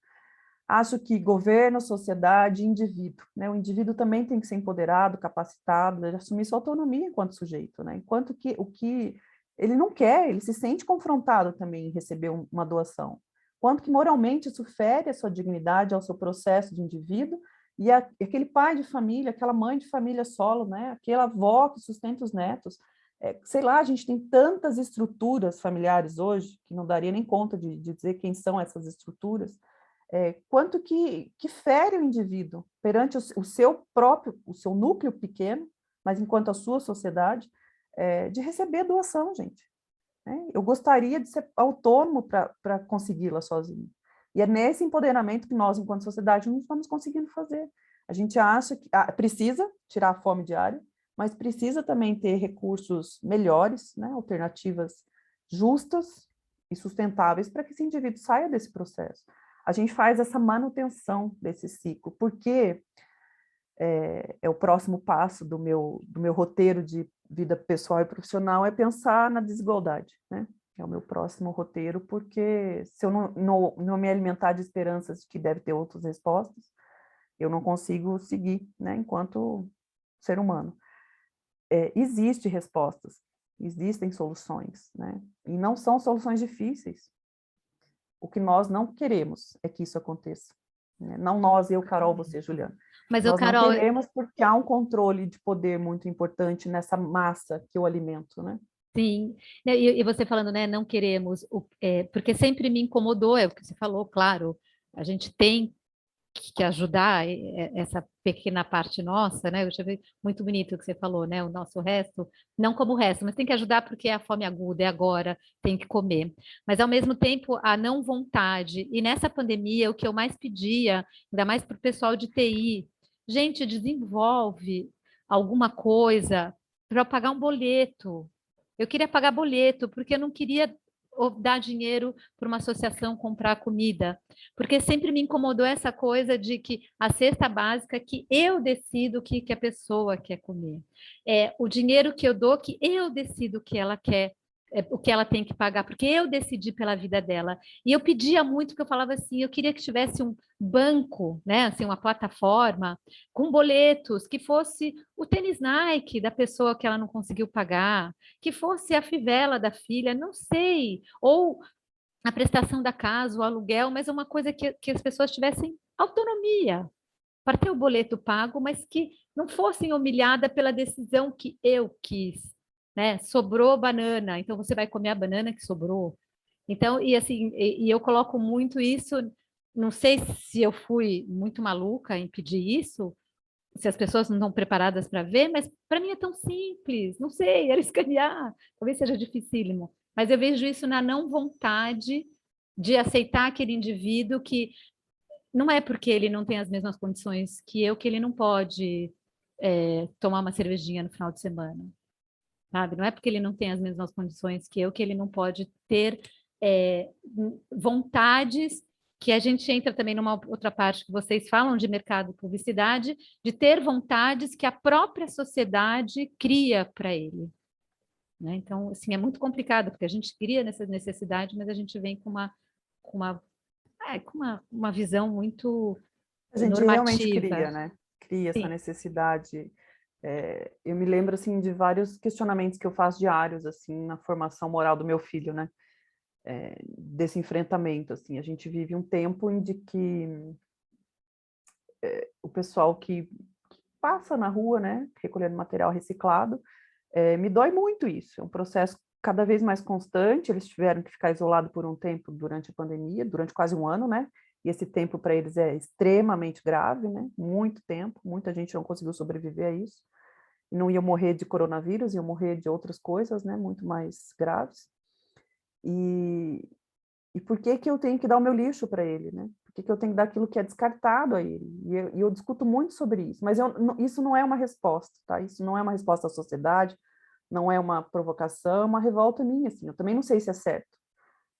Acho que governo, sociedade, indivíduo, né? O indivíduo também tem que ser empoderado, capacitado, assumir sua autonomia enquanto sujeito, né? Enquanto que o que ele não quer, ele se sente confrontado também em receber uma doação. Quanto que moralmente isso fere a sua dignidade, ao seu processo de indivíduo, e aquele pai de família, aquela mãe de família solo, né? Aquela avó que sustenta os netos. Sei lá, a gente tem tantas estruturas familiares hoje, que não daria nem conta de dizer quem são essas estruturas, quanto que fere o indivíduo perante o seu núcleo pequeno, mas enquanto a sua sociedade, de receber doação, gente. Né? Eu gostaria de ser autônomo para consegui-la sozinho. E é nesse empoderamento que nós, enquanto sociedade, não estamos conseguindo fazer. A gente acha que precisa tirar a fome diária, mas precisa também ter recursos melhores, né? Alternativas justas e sustentáveis para que esse indivíduo saia desse processo. A gente faz essa manutenção desse ciclo, porque o próximo passo do meu roteiro de vida pessoal e profissional é pensar na desigualdade, né? É o meu próximo roteiro, porque se eu não me alimentar de esperanças de que deve ter outras respostas, eu não consigo seguir, né? Enquanto ser humano. Existem respostas, existem soluções, né? E não são soluções difíceis. O que nós não queremos é que isso aconteça. Né? Não nós, eu, Carol, você, Juliana. Mas, nós Carol, não queremos porque há um controle de poder muito importante nessa massa que eu alimento, né? sim, e você falando, né, não queremos, porque sempre me incomodou, é o que você falou, claro, a gente tem que ajudar essa pequena parte nossa, né? Eu achei muito bonito o que você falou, né? O nosso resto, não como o resto, mas tem que ajudar porque é a fome aguda, é agora, tem que comer. Mas ao mesmo tempo, a não vontade. E nessa pandemia, o que eu mais pedia, ainda mais para o pessoal de TI, gente, desenvolve alguma coisa para eu pagar um boleto. Eu queria pagar boleto, porque eu não queria dar dinheiro para uma associação comprar comida, porque sempre me incomodou essa coisa de que a cesta básica que eu decido o que a pessoa quer comer, o dinheiro que eu dou que eu decido o que ela quer, o que ela tem que pagar, porque eu decidi pela vida dela. E eu pedia muito, porque eu falava assim, eu queria que tivesse um banco, né, assim, uma plataforma com boletos, que fosse o tênis Nike da pessoa que ela não conseguiu pagar, que fosse a fivela da filha, não sei, ou a prestação da casa, o aluguel, mas é uma coisa que as pessoas tivessem autonomia para ter o boleto pago, mas que não fossem humilhadas pela decisão que eu quis, né? Sobrou banana, então você vai comer a banana que sobrou. Então, e assim, e eu coloco muito isso, não sei se eu fui muito maluca em pedir isso, se as pessoas não estão preparadas para ver, mas para mim é tão simples, não sei, era escanear, talvez seja dificílimo, mas eu vejo isso na não vontade de aceitar aquele indivíduo que não é porque ele não tem as mesmas condições que ele não pode tomar uma cervejinha no final de semana, sabe? Não é porque ele não tem as mesmas condições que ele não pode ter vontades que a gente entra também numa outra parte que vocês falam de mercado e publicidade, de ter vontades que a própria sociedade cria para ele. Né? Então, assim, é muito complicado, porque a gente cria nessa necessidade, mas a gente vem com uma visão muito A gente realmente normativa. cria, né? Cria essa Sim. necessidade. Eu me lembro, assim, de vários questionamentos que eu faço diários, assim, na formação moral do meu filho, né? Desse enfrentamento, assim. A gente vive um tempo em que o pessoal que passa na rua, né, recolhendo material reciclado, me dói muito isso. É um processo cada vez mais constante. Eles tiveram que ficar isolados por um tempo durante a pandemia, durante quase um ano, né? E esse tempo para eles é extremamente grave, né? Muito tempo, muita gente não conseguiu sobreviver a isso. E não ia morrer de coronavírus, ia morrer de outras coisas, né? Muito mais graves. E por que que eu tenho que dar o meu lixo para ele, né? Por que que eu tenho que dar aquilo que é descartado a ele? E eu discuto muito sobre isso, mas isso não é uma resposta, tá? Isso não é uma resposta à sociedade, não é uma provocação, é uma revolta minha, assim. Eu também não sei se é certo,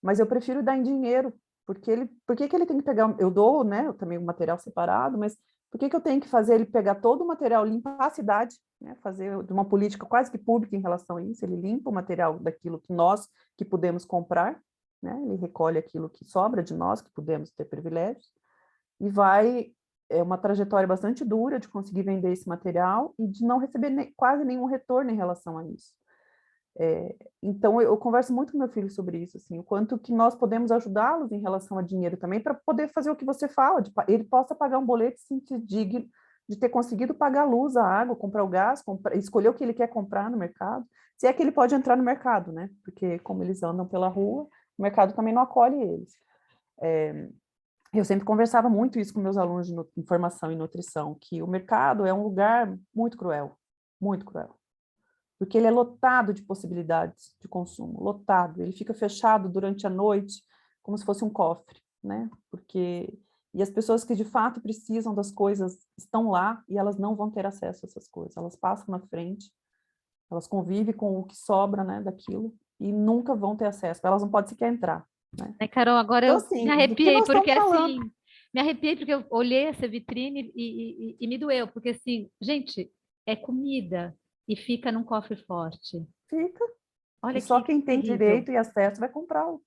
mas eu prefiro dar em dinheiro, porque por que que ele tem que pegar, eu dou, né, também o material separado, mas por que que eu tenho que fazer ele pegar todo o material, limpar a cidade, né, fazer uma política quase que pública em relação a isso? Ele limpa o material daquilo que nós que podemos comprar, né, ele recolhe aquilo que sobra de nós, que podemos ter privilégios, e é uma trajetória bastante dura de conseguir vender esse material e de não receber quase nenhum retorno em relação a isso. Então, eu converso muito com meu filho sobre isso, assim, o quanto que nós podemos ajudá-los em relação a dinheiro também, para poder fazer o que você fala, ele possa pagar um boleto e se sentir digno de ter conseguido pagar a luz, a água, comprar o gás, escolher o que ele quer comprar no mercado, se é que ele pode entrar no mercado, né? Porque como eles andam pela rua, o mercado também não acolhe eles. Eu sempre conversava muito isso com meus alunos de formação e nutrição, que o mercado é um lugar muito cruel, porque ele é lotado de possibilidades de consumo, lotado, ele fica fechado durante a noite, como se fosse um cofre, né? E as pessoas que de fato precisam das coisas estão lá e elas não vão ter acesso a essas coisas, elas passam na frente, elas convivem com o que sobra, né, daquilo, e nunca vão ter acesso, elas não podem sequer entrar, né? Carol, agora Então, eu me assim, do que arrepiei, nós porque estamos falando? assim, me arrepiei porque eu olhei essa vitrine e me doeu, porque assim, gente, é comida e fica num cofre forte. Fica, e Olha só que quem tem terrível. direito e acesso vai comprá-lo.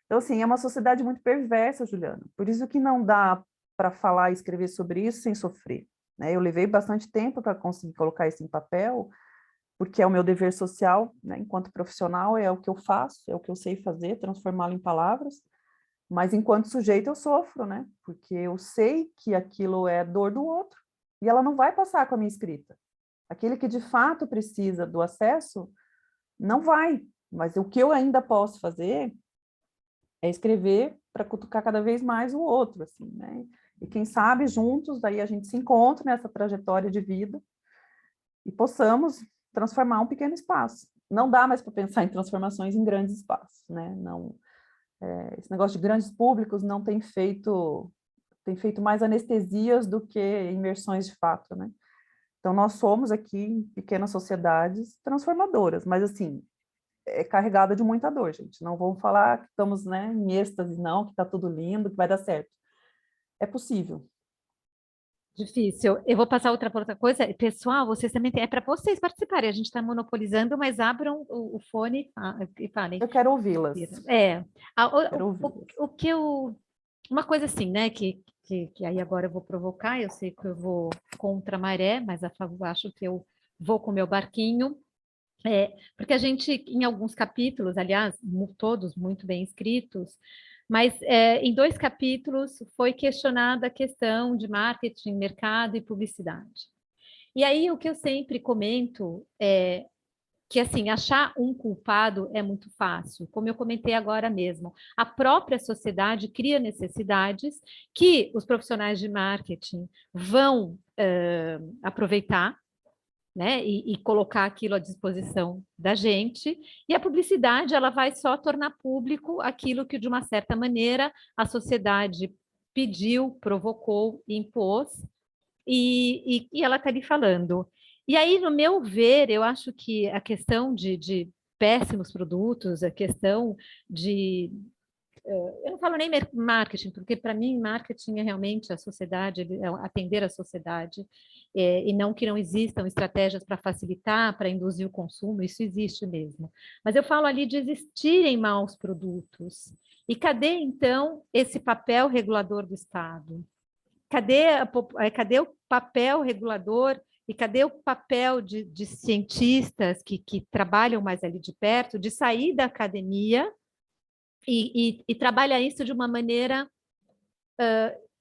Então, assim, é uma sociedade muito perversa, Juliana. Por isso que não dá para falar e escrever sobre isso sem sofrer, né? Eu levei bastante tempo para conseguir colocar isso em papel, porque é o meu dever social, né? Enquanto profissional, é o que eu faço, é o que eu sei fazer, transformá-lo em palavras, mas enquanto sujeito eu sofro, né? Porque eu sei que aquilo é dor do outro, e ela não vai passar com a minha escrita. Aquele que de fato precisa do acesso, não vai, mas o que eu ainda posso fazer é escrever para cutucar cada vez mais o outro, assim, né? E quem sabe juntos, daí a gente se encontra nessa trajetória de vida e possamos transformar um pequeno espaço. Não dá mais para pensar em transformações em grandes espaços, né? Não, esse negócio de grandes públicos não tem feito mais anestesias do que imersões de fato, né? Então nós somos aqui pequenas sociedades transformadoras, mas assim, é carregada de muita dor, gente. Não vamos falar que estamos, né, em êxtase, não, que está tudo lindo, que vai dar certo. É possível. Difícil. Eu vou passar outra coisa. Pessoal, vocês também têm, é para vocês participarem. A gente está monopolizando, mas abram o fone e falem. Eu quero ouvi-las. É. Quero ouvi-las. O que eu. Uma coisa assim, né? Que aí agora eu vou provocar, eu sei que eu vou contra a maré, mas a favor, acho que eu vou com o meu barquinho. Porque a gente, em alguns capítulos, aliás, todos muito bem escritos, mas em 2 capítulos foi questionada a questão de marketing, mercado e publicidade. E aí o que eu sempre comento é que assim, achar um culpado é muito fácil, como eu comentei agora mesmo. A própria sociedade cria necessidades que os profissionais de marketing vão aproveitar, né, e colocar aquilo à disposição da gente, e a publicidade ela vai só tornar público aquilo que, de uma certa maneira, a sociedade pediu, provocou, impôs, e ela está ali falando. E aí, no meu ver, eu acho que a questão de péssimos produtos, a questão de eu não falo nem marketing, porque para mim marketing é realmente a sociedade, é atender a sociedade, e não que não existam estratégias para facilitar, para induzir o consumo, isso existe mesmo. Mas eu falo ali de existirem maus produtos. E cadê, então, esse papel regulador do Estado? Cadê o papel regulador e cadê o papel de cientistas que trabalham mais ali de perto, de sair da academia e trabalhar isso de uma maneira,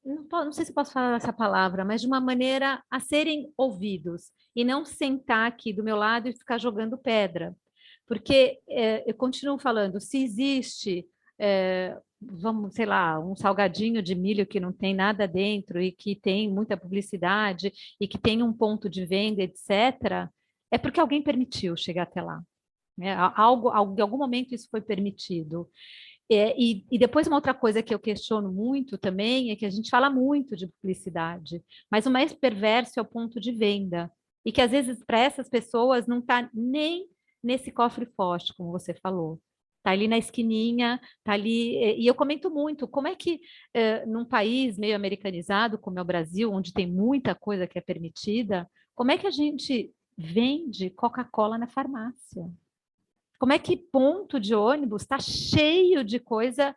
não sei se posso falar essa palavra, mas de uma maneira a serem ouvidos, e não sentar aqui do meu lado e ficar jogando pedra. Porque eu continuo falando, se existe, vamos, sei lá, um salgadinho de milho que não tem nada dentro e que tem muita publicidade e que tem um ponto de venda, etc., é porque alguém permitiu chegar até lá. Né? Em algum momento isso foi permitido. E depois uma outra coisa que eu questiono muito também é que a gente fala muito de publicidade, mas o mais perverso é o ponto de venda. E que às vezes para essas pessoas não está nem nesse cofre forte, como você falou. Está ali na esquininha, está ali. E eu comento muito, como é que num país meio americanizado, como é o Brasil, onde tem muita coisa que é permitida, como é que a gente vende Coca-Cola na farmácia? Como é que ponto de ônibus está cheio de coisa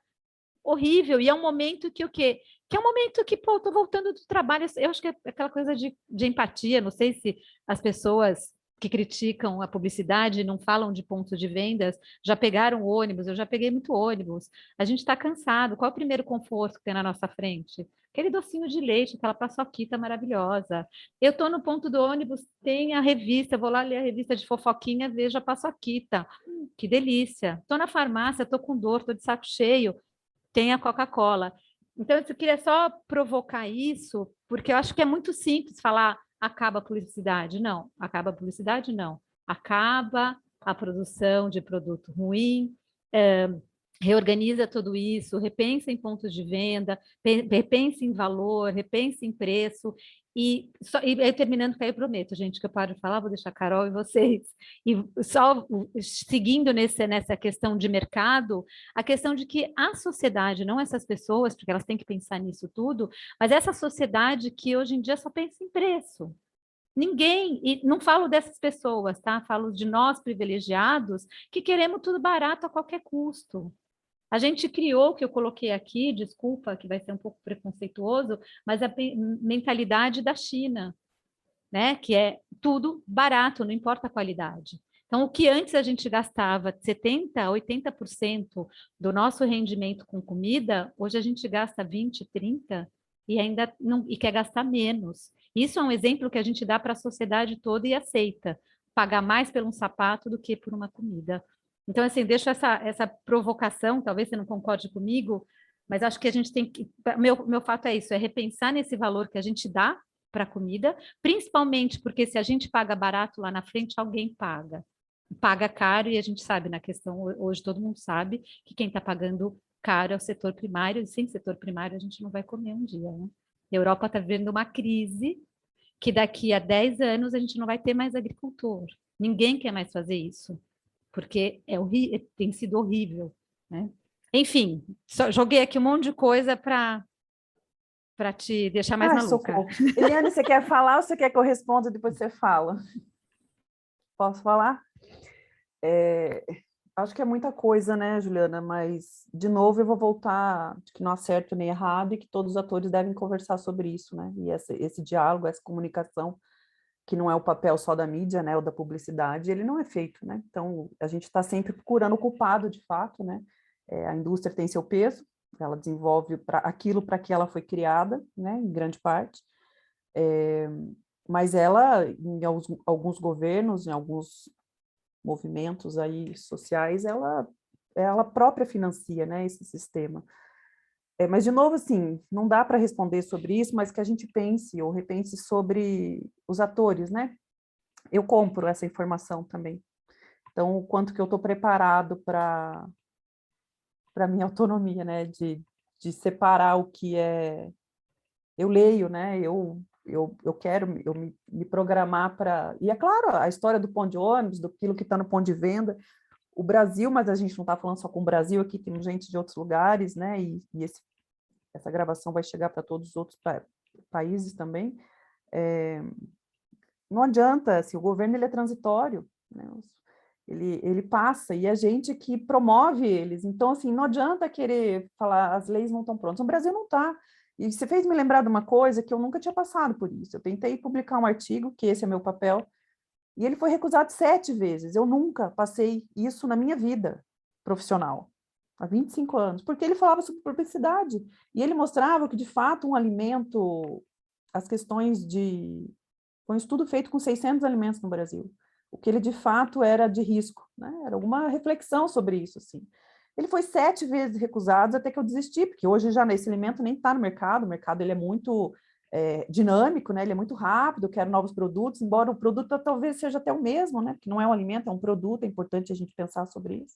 horrível? E é um momento que o quê? Que é um momento que, pô, estou voltando do trabalho. Eu acho que é aquela coisa de empatia. Não sei se as pessoas que criticam a publicidade não falam de pontos de vendas, já pegaram ônibus, eu já peguei muito ônibus. A gente está cansado. Qual é o primeiro conforto que tem na nossa frente? Aquele docinho de leite, aquela paçoquita maravilhosa. Eu estou no ponto do ônibus, tem a revista, eu vou lá ler a revista de fofoquinha, vejo a paçoquita. Que delícia. Estou na farmácia, estou com dor, estou de saco cheio, tem a Coca-Cola. Então, eu queria só provocar isso, porque eu acho que é muito simples falar acaba a publicidade. Não, acaba a publicidade, não. Acaba a produção de produto ruim, reorganiza tudo isso, repensa em pontos de venda, repensa em valor, repensa em preço. E terminando, que aí eu prometo, gente, que eu paro de falar, vou deixar a Carol e vocês. E só seguindo nessa questão de mercado, a questão de que a sociedade, não essas pessoas, porque elas têm que pensar nisso tudo, mas essa sociedade que hoje em dia só pensa em preço. Ninguém, e não falo dessas pessoas, tá? Falo de nós privilegiados que queremos tudo barato a qualquer custo. A gente criou, que eu coloquei aqui, desculpa, que vai ser um pouco preconceituoso, mas a mentalidade da China, né? Que é tudo barato, não importa a qualidade. Então, o que antes a gente gastava 70%, 80% do nosso rendimento com comida, hoje a gente gasta 20%, 30% e ainda não, e quer gastar menos. Isso é um exemplo que a gente dá para a sociedade toda e aceita. Pagar mais por um sapato do que por uma comida. Então, assim, deixo essa provocação, talvez você não concorde comigo, mas acho que a gente tem que. Meu fato é isso, é repensar nesse valor que a gente dá para a comida, principalmente porque se a gente paga barato lá na frente, alguém paga. Paga caro, e a gente sabe na questão, hoje todo mundo sabe que quem está pagando caro é o setor primário, e sem setor primário a gente não vai comer um dia, né? A Europa está vivendo uma crise que daqui a 10 anos a gente não vai ter mais agricultor. Ninguém quer mais fazer isso, porque tem sido horrível, né? Enfim, só joguei aqui um monte de coisa para te deixar mais maluca. Socorro. Eliane, você quer falar ou você quer que eu responda e depois você fala? Posso falar? Acho que é muita coisa, né, Juliana? Mas, de novo, eu vou voltar de que não há certo nem errado e que todos os atores devem conversar sobre isso, né? E esse diálogo, essa comunicação, que não é o papel só da mídia, né, ou da publicidade, ele não é feito, né? Então, a gente está sempre procurando o culpado, de fato, né? A indústria tem seu peso, ela desenvolve aquilo para que ela foi criada, né, em grande parte, mas ela, em alguns governos, em alguns movimentos aí sociais, ela própria financia, né, esse sistema. Mas, de novo, assim, não dá para responder sobre isso, mas que a gente pense ou repense sobre os atores, né? Eu compro essa informação também. Então, o quanto que eu estou preparado para a minha autonomia, né? De separar o que é... Eu leio, né? Eu quero me programar para... E, é claro, a história do ponto de ônibus, daquilo que está no ponto de venda, o Brasil, mas a gente não está falando só com o Brasil, aqui tem gente de outros lugares, né? E essa gravação vai chegar para todos os outros países também. Não adianta, assim, o governo ele é transitório, né? Ele passa, e a gente que promove eles. Então, assim, não adianta querer falar, as leis não estão prontas. O Brasil não está. E você fez me lembrar de uma coisa que eu nunca tinha passado por isso. Eu tentei publicar um artigo, que esse é meu papel, e ele foi recusado 7 vezes. Eu nunca passei isso na minha vida profissional, há 25 anos, porque ele falava sobre publicidade, e ele mostrava que, de fato, um alimento, as questões de... Foi um estudo feito com 600 alimentos no Brasil. O que ele, de fato, era de risco, né? Era alguma reflexão sobre isso, assim. Ele foi 7 vezes recusado até que eu desisti, porque hoje já esse alimento nem está no mercado, o mercado ele é muito dinâmico, né? Ele é muito rápido, eu quero novos produtos, embora o produto talvez seja até o mesmo, né? Porque não é um alimento, é um produto, é importante a gente pensar sobre isso.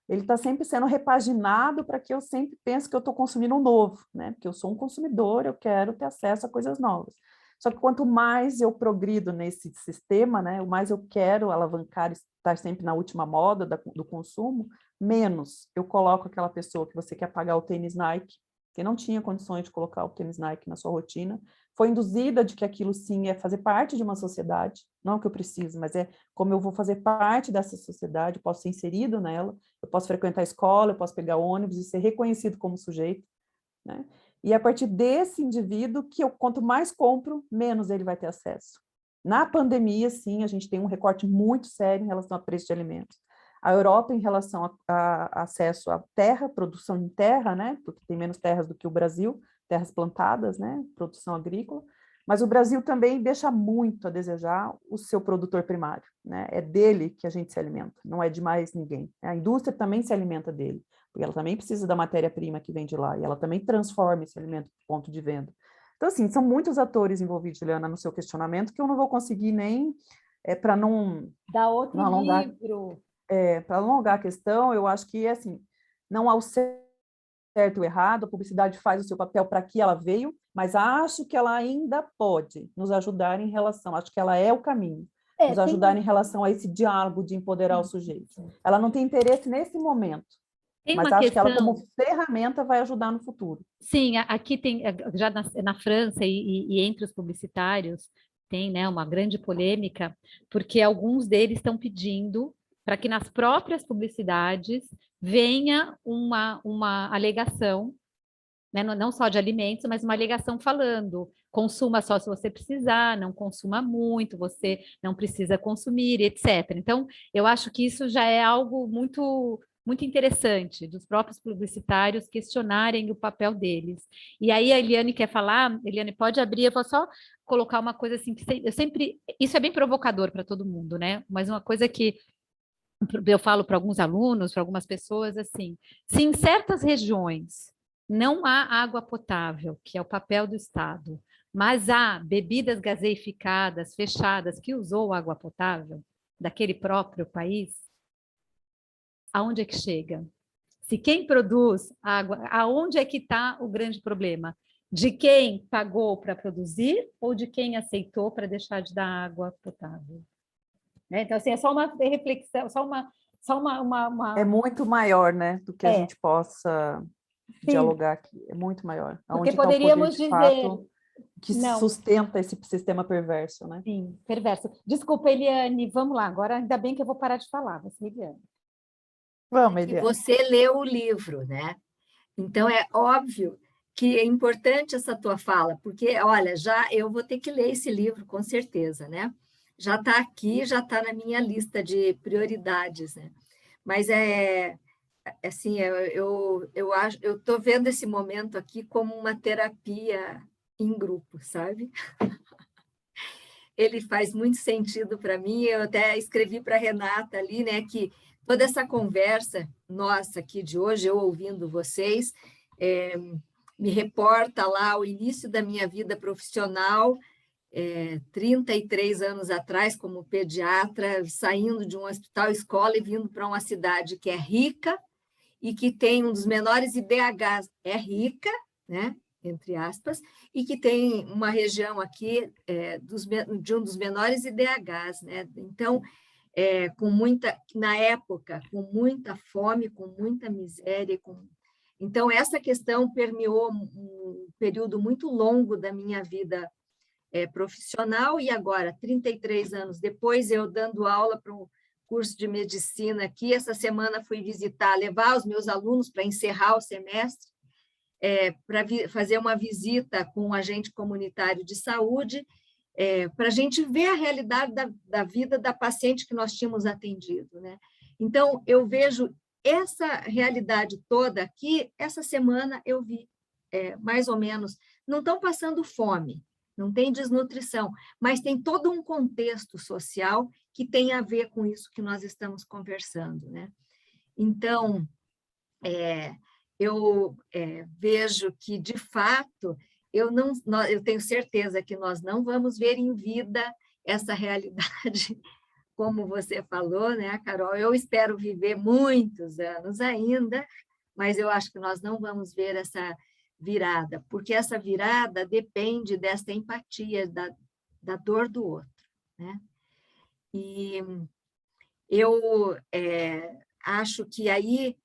Ele está sempre sendo repaginado para que eu sempre pense que eu estou consumindo um novo, né? Porque eu sou um consumidor, eu quero ter acesso a coisas novas. Só que quanto mais eu progrido nesse sistema, né, o mais eu quero alavancar, estar sempre na última moda do consumo, menos eu coloco aquela pessoa que você quer pagar o tênis Nike, que não tinha condições de colocar o tênis Nike na sua rotina, foi induzida de que aquilo sim é fazer parte de uma sociedade, não é o que eu preciso, mas é como eu vou fazer parte dessa sociedade, eu posso ser inserido nela, eu posso frequentar a escola, eu posso pegar ônibus e ser reconhecido como sujeito, né? E a partir desse indivíduo, que eu quanto mais compro, menos ele vai ter acesso. Na pandemia, sim, a gente tem um recorte muito sério em relação a preço de alimentos. A Europa, em relação a acesso à terra, produção em terra, né? Porque tem menos terras do que o Brasil, terras plantadas, né? Produção agrícola. Mas o Brasil também deixa muito a desejar o seu produtor primário, né? É dele que a gente se alimenta, não é de mais ninguém. A indústria também se alimenta dele, porque ela também precisa da matéria-prima que vem de lá, e ela também transforma esse alimento para o ponto de venda. Então, assim, são muitos atores envolvidos, Juliana, no seu questionamento, que eu não vou conseguir nem, para não... Dá outro não alongar, livro. para alongar a questão, eu acho que, assim, não há o certo ou errado, a publicidade faz o seu papel para que ela veio, mas acho que ela ainda pode nos ajudar em relação, acho que ela é o caminho, nos ajudar em relação a esse diálogo de empoderar o sujeito. Ela não tem interesse nesse momento, mas acho que ela, como ferramenta, vai ajudar no futuro. Sim, aqui tem, já na França e entre os publicitários, tem, né, uma grande polêmica, porque alguns deles estão pedindo para que nas próprias publicidades venha uma alegação, né, não só de alimentos, mas uma alegação falando: consuma só se você precisar, não consuma muito, você não precisa consumir, etc. Então, eu acho que isso já é algo muito interessante dos próprios publicitários questionarem o papel deles. E aí a Eliane quer falar, Eliane, pode abrir, eu vou só colocar uma coisa assim, que eu sempre, isso é bem provocador para todo mundo, né? Mas uma coisa que eu falo para alguns alunos, para algumas pessoas, assim, se em certas regiões não há água potável, que é o papel do Estado, mas há bebidas gaseificadas, fechadas, que usou água potável daquele próprio país, aonde é que chega? Se quem produz água, aonde é que está o grande problema? De quem pagou para produzir ou de quem aceitou para deixar de dar água potável? Né? Então, assim, é só uma reflexão, uma... É muito maior, né, do que a gente possa dialogar aqui. É muito maior. Porque Onde está o poder, poderíamos de dizer... fato, que Não. sustenta esse sistema perverso, né? Sim, perverso. Desculpa, Eliane, vamos lá. Agora, ainda bem que eu vou parar de falar. Você, Eliane. Vamos, Eliane. Você leu o livro, né? Então, é óbvio que é importante essa tua fala, porque, olha, já eu vou ter que ler esse livro, com certeza, né? Já está aqui, já está na minha lista de prioridades, né? Mas assim, eu acho, eu estou vendo esse momento aqui como uma terapia em grupo, sabe? Ele faz muito sentido para mim. Eu até escrevi para a Renata ali, né, que toda essa conversa nossa aqui de hoje, eu ouvindo vocês, me reporta lá ao início da minha vida profissional, 33 anos atrás, como pediatra, saindo de um hospital escola e vindo para uma cidade que é rica e que tem um dos menores IDHs, é rica, né? Entre aspas, e que tem uma região aqui de um dos menores IDHs, né? Então, na época, com muita fome, com muita miséria. Então, essa questão permeou um período muito longo da minha vida profissional, e agora, 33 anos depois, eu dando aula para um curso de medicina aqui. Essa semana fui levar os meus alunos para encerrar o semestre, para fazer uma visita com um agente comunitário de saúde, para a gente ver a realidade da vida da paciente que nós tínhamos atendido, né? Então, eu vejo essa realidade toda aqui. Essa semana eu vi, mais ou menos, não estão passando fome, não tem desnutrição, mas tem todo um contexto social que tem a ver com isso que nós estamos conversando, né? Então, eu vejo que, de fato, eu tenho certeza que nós não vamos ver em vida essa realidade, como você falou, né, Carol? Eu espero viver muitos anos ainda, mas eu acho que nós não vamos ver essa virada, porque essa virada depende dessa empatia, da dor do outro, né? E eu acho que aí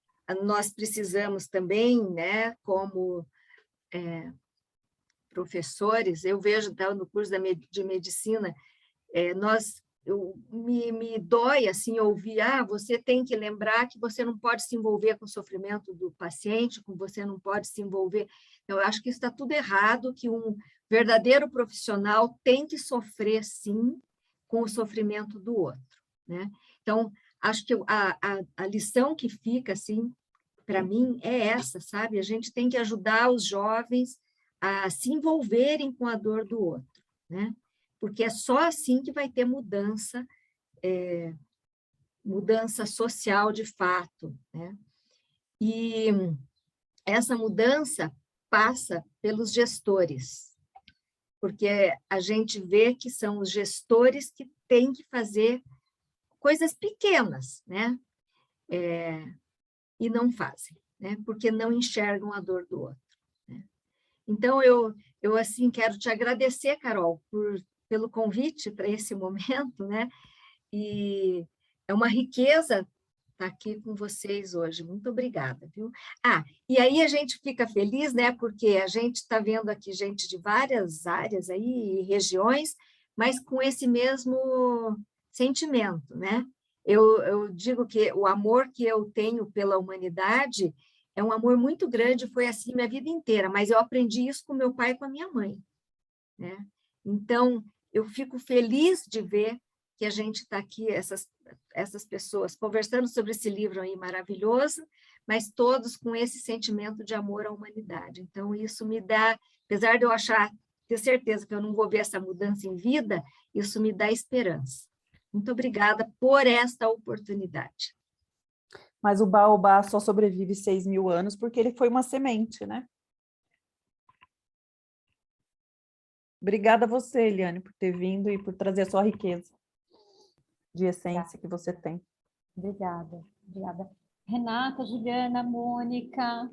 nós precisamos também, né, como professores, eu vejo no curso de medicina, me dói assim ouvir, você tem que lembrar que você não pode se envolver com o sofrimento do paciente, você não pode se envolver. Eu acho que isso está tudo errado, que um verdadeiro profissional tem que sofrer, sim, com o sofrimento do outro, né? Então, acho que a lição que fica, assim, para mim, é essa, sabe? A gente tem que ajudar os jovens a se envolverem com a dor do outro, né? Porque é só assim que vai ter mudança, mudança social de fato, né? E essa mudança passa pelos gestores, porque a gente vê que são os gestores que têm que fazer coisas pequenas, né? E não fazem, né? Porque não enxergam a dor do outro, né? Então, eu assim, quero te agradecer, Carol, pelo convite para esse momento, né? E é uma riqueza estar aqui com vocês hoje. Muito obrigada, viu? E aí a gente fica feliz, né? Porque a gente está vendo aqui gente de várias áreas aí, regiões, mas com esse mesmo sentimento, né? Eu digo que o amor que eu tenho pela humanidade é um amor muito grande, foi assim minha vida inteira, mas eu aprendi isso com meu pai e com a minha mãe, né? Então, eu fico feliz de ver que a gente está aqui, essas pessoas, conversando sobre esse livro aí maravilhoso, mas todos com esse sentimento de amor à humanidade. Então, isso me dá, apesar de eu ter certeza que eu não vou ver essa mudança em vida, isso me dá esperança. Muito obrigada por esta oportunidade. Mas o baobá só sobrevive 6.000 anos porque ele foi uma semente, né? Obrigada a você, Eliane, por ter vindo e por trazer a sua riqueza de essência que você tem. Obrigada, obrigada. Renata, Juliana, Mônica.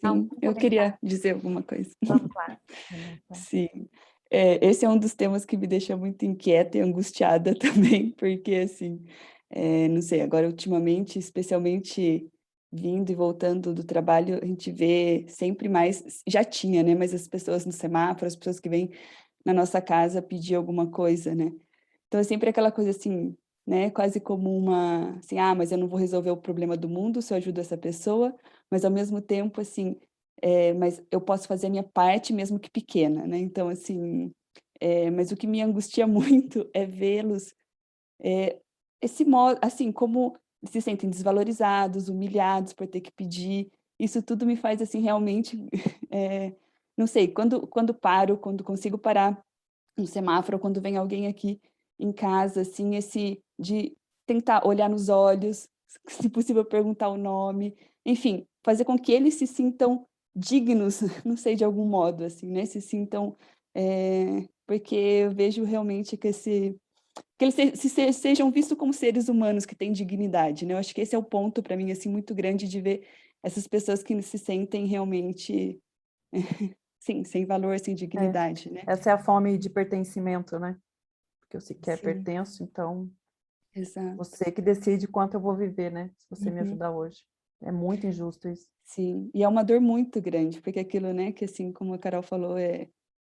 Sim, eu queria dizer alguma coisa. Vamos lá, Renata. Sim, esse é um dos temas que me deixa muito inquieta e angustiada também, porque, assim, não sei, agora ultimamente, especialmente vindo e voltando do trabalho, a gente vê sempre mais, já tinha, né, mas as pessoas no semáforo, as pessoas que vêm na nossa casa pedir alguma coisa, né? Então, é sempre aquela coisa assim, né, quase como uma, assim, mas eu não vou resolver o problema do mundo se eu ajudo essa pessoa, mas ao mesmo tempo, assim, mas eu posso fazer a minha parte, mesmo que pequena, né? Então, assim, mas o que me angustia muito é vê-los, esse modo, assim, como se sentem desvalorizados, humilhados por ter que pedir. Isso tudo me faz, assim, realmente, não sei, quando paro, quando consigo parar no semáforo, quando vem alguém aqui em casa, assim, esse de tentar olhar nos olhos, se possível perguntar o nome, enfim, fazer com que eles se sintam dignos, não sei, de algum modo, assim, né, se sintam, porque eu vejo realmente que eles sejam vistos como seres humanos que têm dignidade, né, eu acho que esse é o ponto para mim, assim, muito grande de ver essas pessoas que se sentem realmente, sim, sem valor, sem dignidade, né. Essa é a fome de pertencimento, né? Porque eu sequer Sim. pertenço, então... Exato. Você que decide quanto eu vou viver, né? Se você me Uhum. ajudar hoje. É muito injusto isso. Sim, e é uma dor muito grande, porque aquilo, né, que assim, como a Carol falou,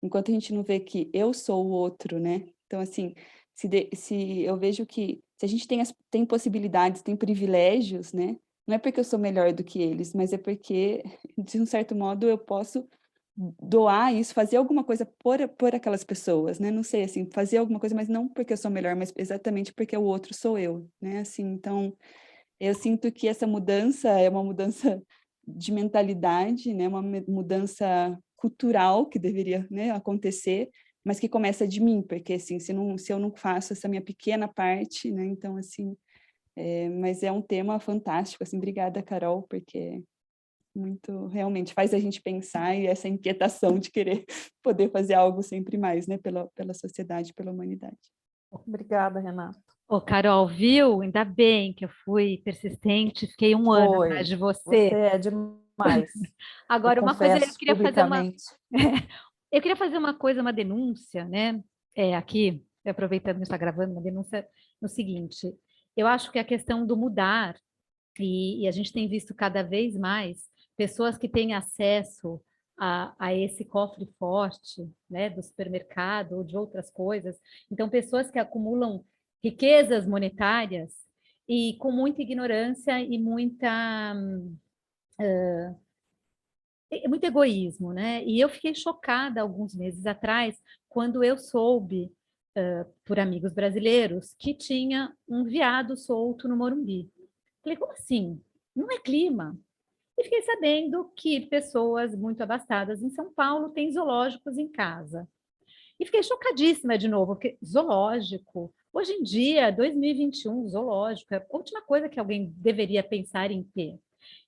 enquanto a gente não vê que eu sou o outro, né? Então, assim, se eu vejo que se a gente tem possibilidades, tem privilégios, né? Não é porque eu sou melhor do que eles, mas é porque, de um certo modo, eu posso doar isso, fazer alguma coisa por aquelas pessoas, né? Não sei, assim, fazer alguma coisa, mas não porque eu sou melhor, mas exatamente porque o outro sou eu, né? Assim, então, eu sinto que essa mudança é uma mudança de mentalidade, né? Uma mudança cultural que deveria, né, acontecer, mas que começa de mim, porque assim, se eu não faço essa minha pequena parte, né? Então, assim, mas é um tema fantástico, assim, obrigada, Carol, porque muito, realmente, faz a gente pensar e essa inquietação de querer poder fazer algo sempre mais, né, pela sociedade, pela humanidade. Obrigada, Renata. Ô, Carol, viu? Ainda bem que eu fui persistente, fiquei um ano atrás de Você você. é demais. Eu Agora, uma coisa, eu confesso queria fazer uma, publicamente. eu queria fazer uma coisa, uma denúncia, né? Aqui, aproveitando que está gravando, uma denúncia no seguinte: eu acho que a questão do mudar, e a gente tem visto cada vez mais pessoas que têm acesso a esse cofre forte, né, do supermercado ou de outras coisas. Então, pessoas que acumulam riquezas monetárias e com muita ignorância e muito egoísmo, né? E eu fiquei chocada alguns meses atrás, quando eu soube, por amigos brasileiros, que tinha um veado solto no Morumbi. Falei, como assim? Não é clima. E fiquei sabendo que pessoas muito abastadas em São Paulo têm zoológicos em casa. E fiquei chocadíssima de novo, porque zoológico, hoje em dia, 2021, zoológico, é a última coisa que alguém deveria pensar em ter.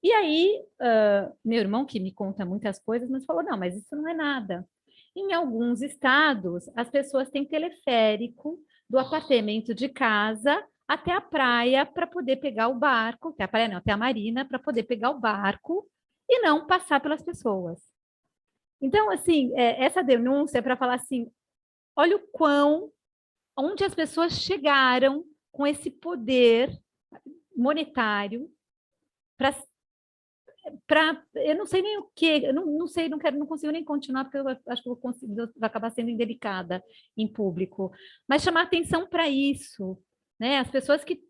E aí, meu irmão, que me conta muitas coisas, mas falou, não, mas isso não é nada. Em alguns estados, as pessoas têm teleférico do apartamento de casa até a praia para poder pegar o barco, até a praia não, até a marina, para poder pegar o barco e não passar pelas pessoas. Então, assim, essa denúncia é para falar assim, olha o onde as pessoas chegaram com esse poder monetário eu não sei nem o que, eu não sei, não consigo nem continuar, porque eu acho que vou acabar sendo indelicada em público, mas chamar atenção para isso, né? As pessoas que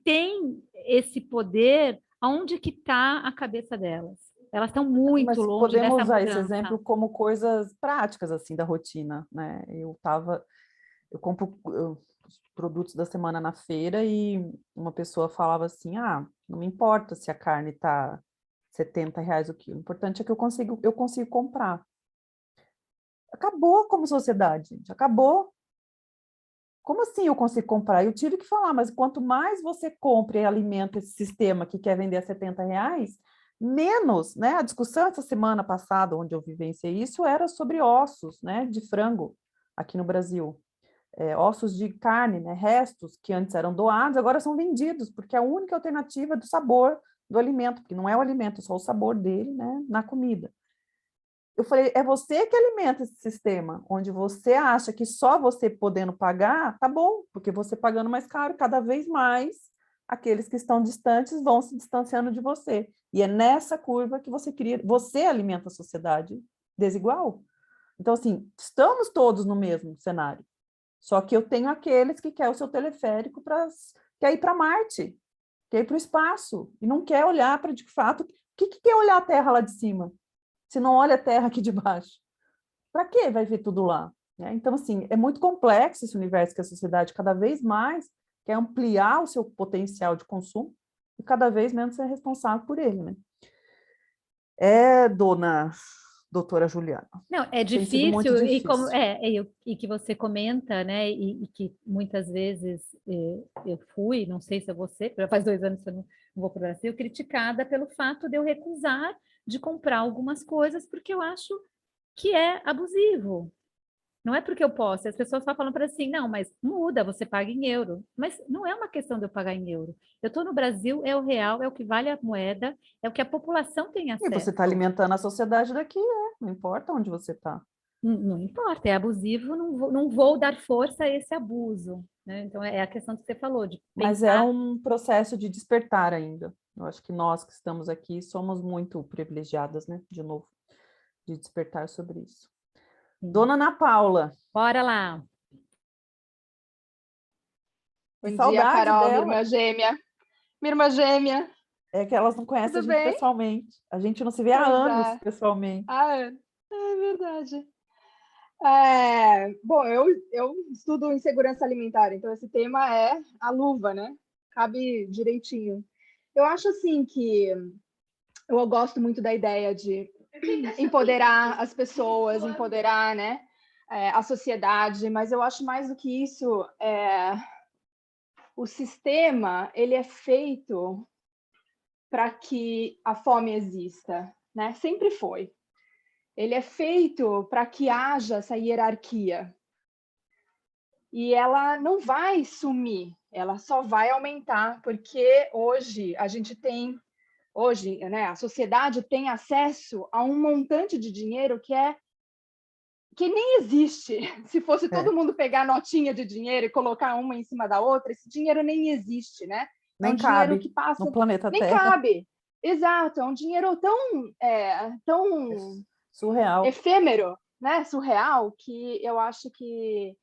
têm esse poder, aonde que está a cabeça delas? Elas estão muito Mas longe podemos dessa usar esse mudança. exemplo como coisas práticas, assim, da rotina, né? Eu compro os produtos da semana na feira e uma pessoa falava assim, não me importa se a carne está R$ 70 o quilo, o importante é que eu consigo comprar. Acabou como sociedade, gente, acabou. Como assim eu consigo comprar? Eu tive que falar, mas quanto mais você compra e alimenta esse sistema que quer vender a R$ 70, menos, né? A discussão essa semana passada, onde eu vivenciei isso, era sobre ossos, né, de frango aqui no Brasil. Ossos de carne, né, restos que antes eram doados, agora são vendidos, porque é a única alternativa do sabor do alimento, porque não é o alimento, é só o sabor dele, né, na comida. Eu falei, é você que alimenta esse sistema, onde você acha que só você podendo pagar, tá bom, porque você pagando mais caro, cada vez mais aqueles que estão distantes vão se distanciando de você. E é nessa curva que você alimenta a sociedade desigual. Então, assim, estamos todos no mesmo cenário. Só que eu tenho aqueles que querem o seu teleférico quer ir para Marte, quer ir para o espaço, e não quer olhar para, de fato, o que quer olhar a Terra lá de cima? Se não olha a Terra aqui de baixo. Para que vai ver tudo lá? Então, assim, é muito complexo esse universo que a sociedade cada vez mais quer ampliar o seu potencial de consumo e cada vez menos ser responsável por ele, né? Dona doutora Juliana. Não, é Tem sido muito difícil, difícil. e que você comenta, né, e que muitas vezes eu fui, não sei se é você, já faz 2 anos que eu não vou para o Brasil, criticada pelo fato de eu recusar de comprar algumas coisas, porque eu acho que é abusivo. Não é porque eu posso, as pessoas só falam para assim, não, mas muda, você paga em euro. Mas não é uma questão de eu pagar em euro. Eu estou no Brasil, é o real, é o que vale a moeda, é o que a população tem E acesso. você está alimentando a sociedade daqui, não importa onde você está. Não importa, é abusivo, não vou dar força a esse abuso. né? Então, é a questão que você falou, de Mas é pensar. um processo de despertar ainda. Eu acho que nós que estamos aqui somos muito privilegiadas, né? De novo, de despertar sobre isso. Dona Ana Paula, Bora lá. que Bom dia, saudade Carol, minha dela. irmã gêmea. Minha irmã gêmea, É que elas não conhecem a tudo gente bem? pessoalmente. A gente não se vê há Pois anos é. pessoalmente. Ah, é verdade. Bom, eu estudo em segurança alimentar, então esse tema é a luva, né? Cabe direitinho. Eu acho assim que eu gosto muito da ideia de empoderar as pessoas, empoderar, né, a sociedade, mas eu acho mais do que isso, o sistema ele é feito para que a fome exista, né? Sempre foi. Ele é feito para que haja essa hierarquia. E ela não vai sumir, ela só vai aumentar, porque hoje a gente tem, né, a sociedade tem acesso a um montante de dinheiro que nem existe. Se fosse todo mundo pegar notinha de dinheiro e colocar uma em cima da outra, esse dinheiro nem existe, né? É um Nem dinheiro cabe que passa, no planeta nem Terra. cabe. Exato, é um dinheiro tão Surreal. efêmero, né? Surreal, que eu acho que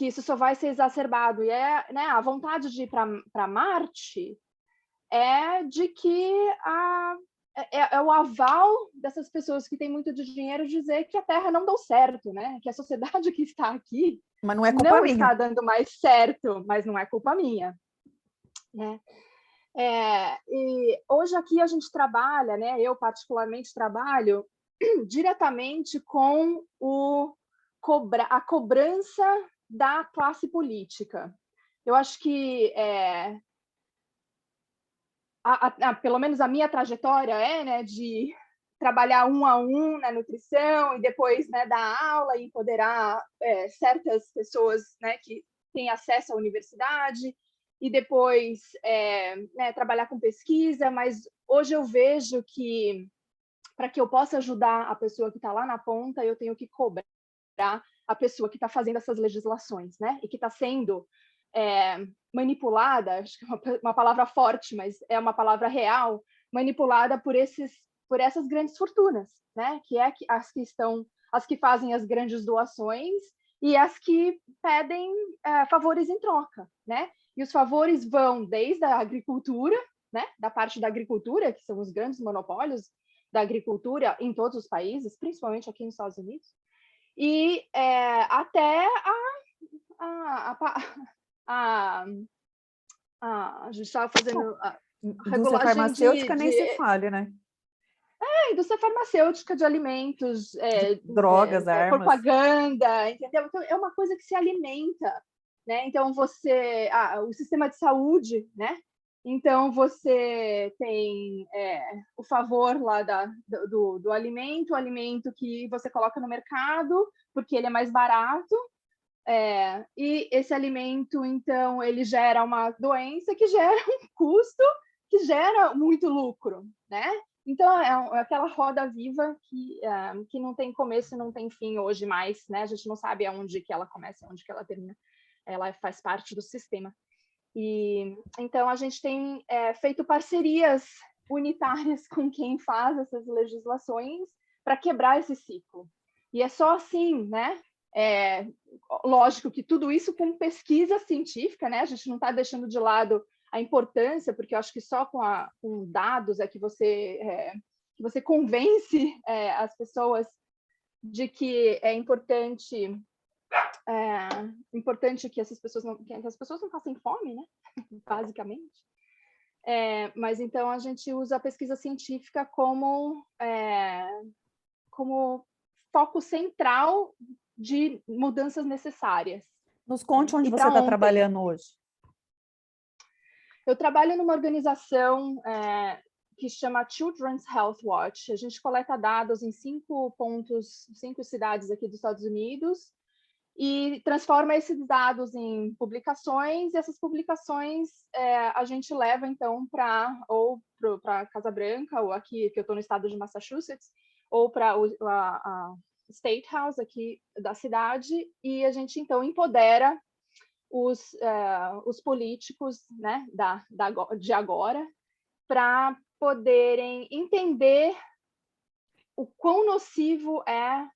isso só vai ser exacerbado. E né, a vontade de ir para Marte é de que é o aval dessas pessoas que têm muito de dinheiro dizer que a Terra não deu certo, né? Que a sociedade que está aqui Mas não é culpa não minha. está dando mais certo, mas não é culpa minha, né? E hoje aqui a gente trabalha, né? Eu particularmente trabalho diretamente com a cobrança da classe política. Eu acho que pelo menos a minha trajetória né, de trabalhar um a um na nutrição e depois né, dar aula e empoderar certas pessoas né, que têm acesso à universidade e depois né, trabalhar com pesquisa, mas hoje eu vejo que para que eu possa ajudar a pessoa que está lá na ponta, eu tenho que cobrar a pessoa que está fazendo essas legislações, né? E que está sendo manipulada, acho que é uma palavra forte, mas é uma palavra real, manipulada por essas grandes fortunas, né? Que é as que fazem as grandes doações e as que pedem favores em troca, né? E os favores vão desde a agricultura, né? Da parte da agricultura, que são os grandes monopólios da agricultura em todos os países, principalmente aqui nos Estados Unidos, e até a gente estava fazendo a Indústria regulagem farmacêutica nem se fale, né? indústria farmacêutica de alimentos, Drogas, armas. propaganda, entendeu? Então, é uma coisa que se alimenta, né? Então, o sistema de saúde, né? Então, você tem o favor lá do alimento, o alimento que você coloca no mercado, porque ele é mais barato, e esse alimento, então, ele gera uma doença que gera um custo, que gera muito lucro, né? Então, é aquela roda viva que não tem começo e não tem fim hoje mais, né? A gente não sabe aonde que ela começa, aonde que ela termina. Ela faz parte do sistema. E então a gente tem feito parcerias unitárias com quem faz essas legislações para quebrar esse ciclo. E é só assim, né? Lógico que tudo isso com pesquisa científica, né? A gente não está deixando de lado a importância, porque eu acho que só com dados é que você convence as pessoas de que é importante que as pessoas não passem fome, né? Basicamente. Mas então a gente usa a pesquisa científica como foco central de mudanças necessárias. Nos conte onde E você está trabalhando hoje. Eu trabalho numa organização que chama Children's Health Watch. A gente coleta dados em 5 cidades aqui dos Estados Unidos e transforma esses dados em publicações, e essas publicações a gente leva, então, para Casa Branca, ou aqui, que eu estou no estado de Massachusetts, ou para State House aqui da cidade, e a gente então empodera os políticos, né, de agora, para poderem entender o quão nocivo é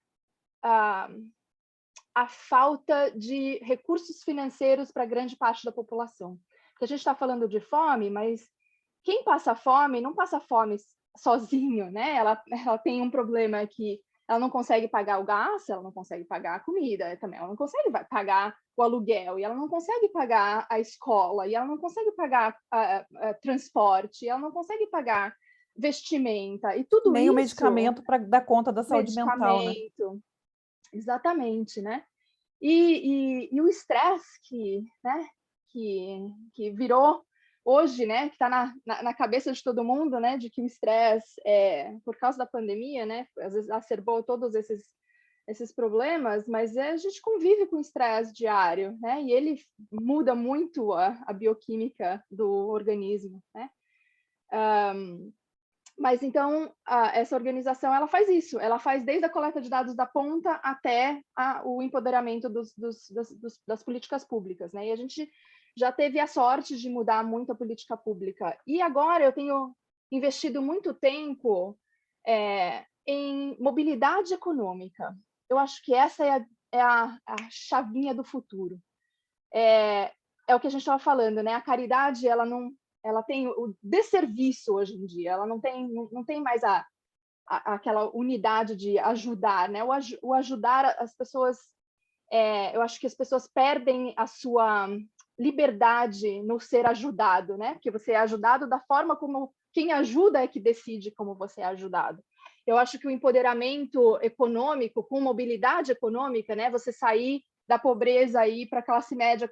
a falta de recursos financeiros para grande parte da população. Porque a gente está falando de fome, mas quem passa fome não passa fome sozinho, né? Ela tem um problema que ela não consegue pagar o gás, ela não consegue pagar a comida também, ela não consegue pagar o aluguel, e ela não consegue pagar a escola, e ela não consegue pagar transporte, e ela não consegue pagar vestimenta, e tudo Nem isso... o medicamento para dar conta da saúde mental, né? Exatamente, né? E o estresse que virou hoje, né, que está na cabeça de todo mundo, né, de que o estresse, por causa da pandemia, né, às vezes acerbou todos esses problemas, mas a gente convive com estresse diário, né, e ele muda muito a bioquímica do organismo, né. Mas então essa organização ela faz isso, ela faz desde a coleta de dados da ponta até o empoderamento das políticas públicas, né? E a gente já teve a sorte de mudar muito a política pública. E agora eu tenho investido muito tempo em mobilidade econômica. Eu acho que essa é a chavinha do futuro. É o que a gente estava falando, né? A caridade ela tem o desserviço hoje em dia, ela não tem mais aquela unidade de ajudar, né? O ajudar as pessoas, eu acho que as pessoas perdem a sua liberdade no ser ajudado, né? Porque você é ajudado da forma como quem ajuda é que decide como você é ajudado. Eu acho que o empoderamento econômico, com mobilidade econômica, né? Você sair da pobreza aí para classe média,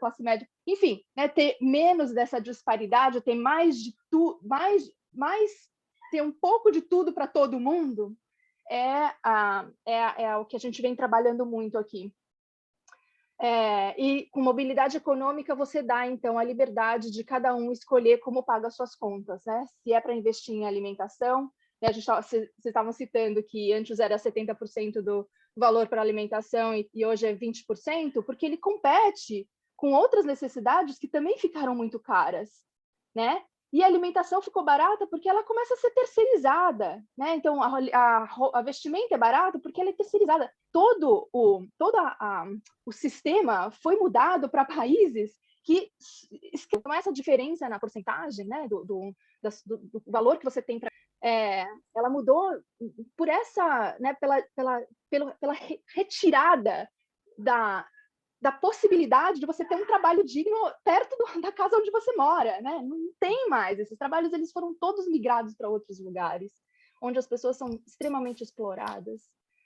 enfim, né, ter menos dessa disparidade, ter mais de tudo, ter um pouco de tudo para todo mundo, é o que a gente vem trabalhando muito aqui. E com mobilidade econômica você dá, então, a liberdade de cada um escolher como paga as suas contas, né? Se é para investir em alimentação, né? Vocês estavam citando que antes era 70% do valor para alimentação e hoje é 20%, porque ele compete com outras necessidades que também ficaram muito caras, né? E a alimentação ficou barata porque ela começa a ser terceirizada, né? Então, a vestimenta é barata porque ela é terceirizada. Todo o sistema foi mudado para países que com essa diferença na porcentagem, né? Do valor que você tem para... ela mudou por essa, né? Pela retirada da possibilidade de você ter um trabalho digno perto da casa onde você mora, né? Não tem mais. Esses trabalhos eles foram todos migrados para outros lugares, onde as pessoas são extremamente exploradas.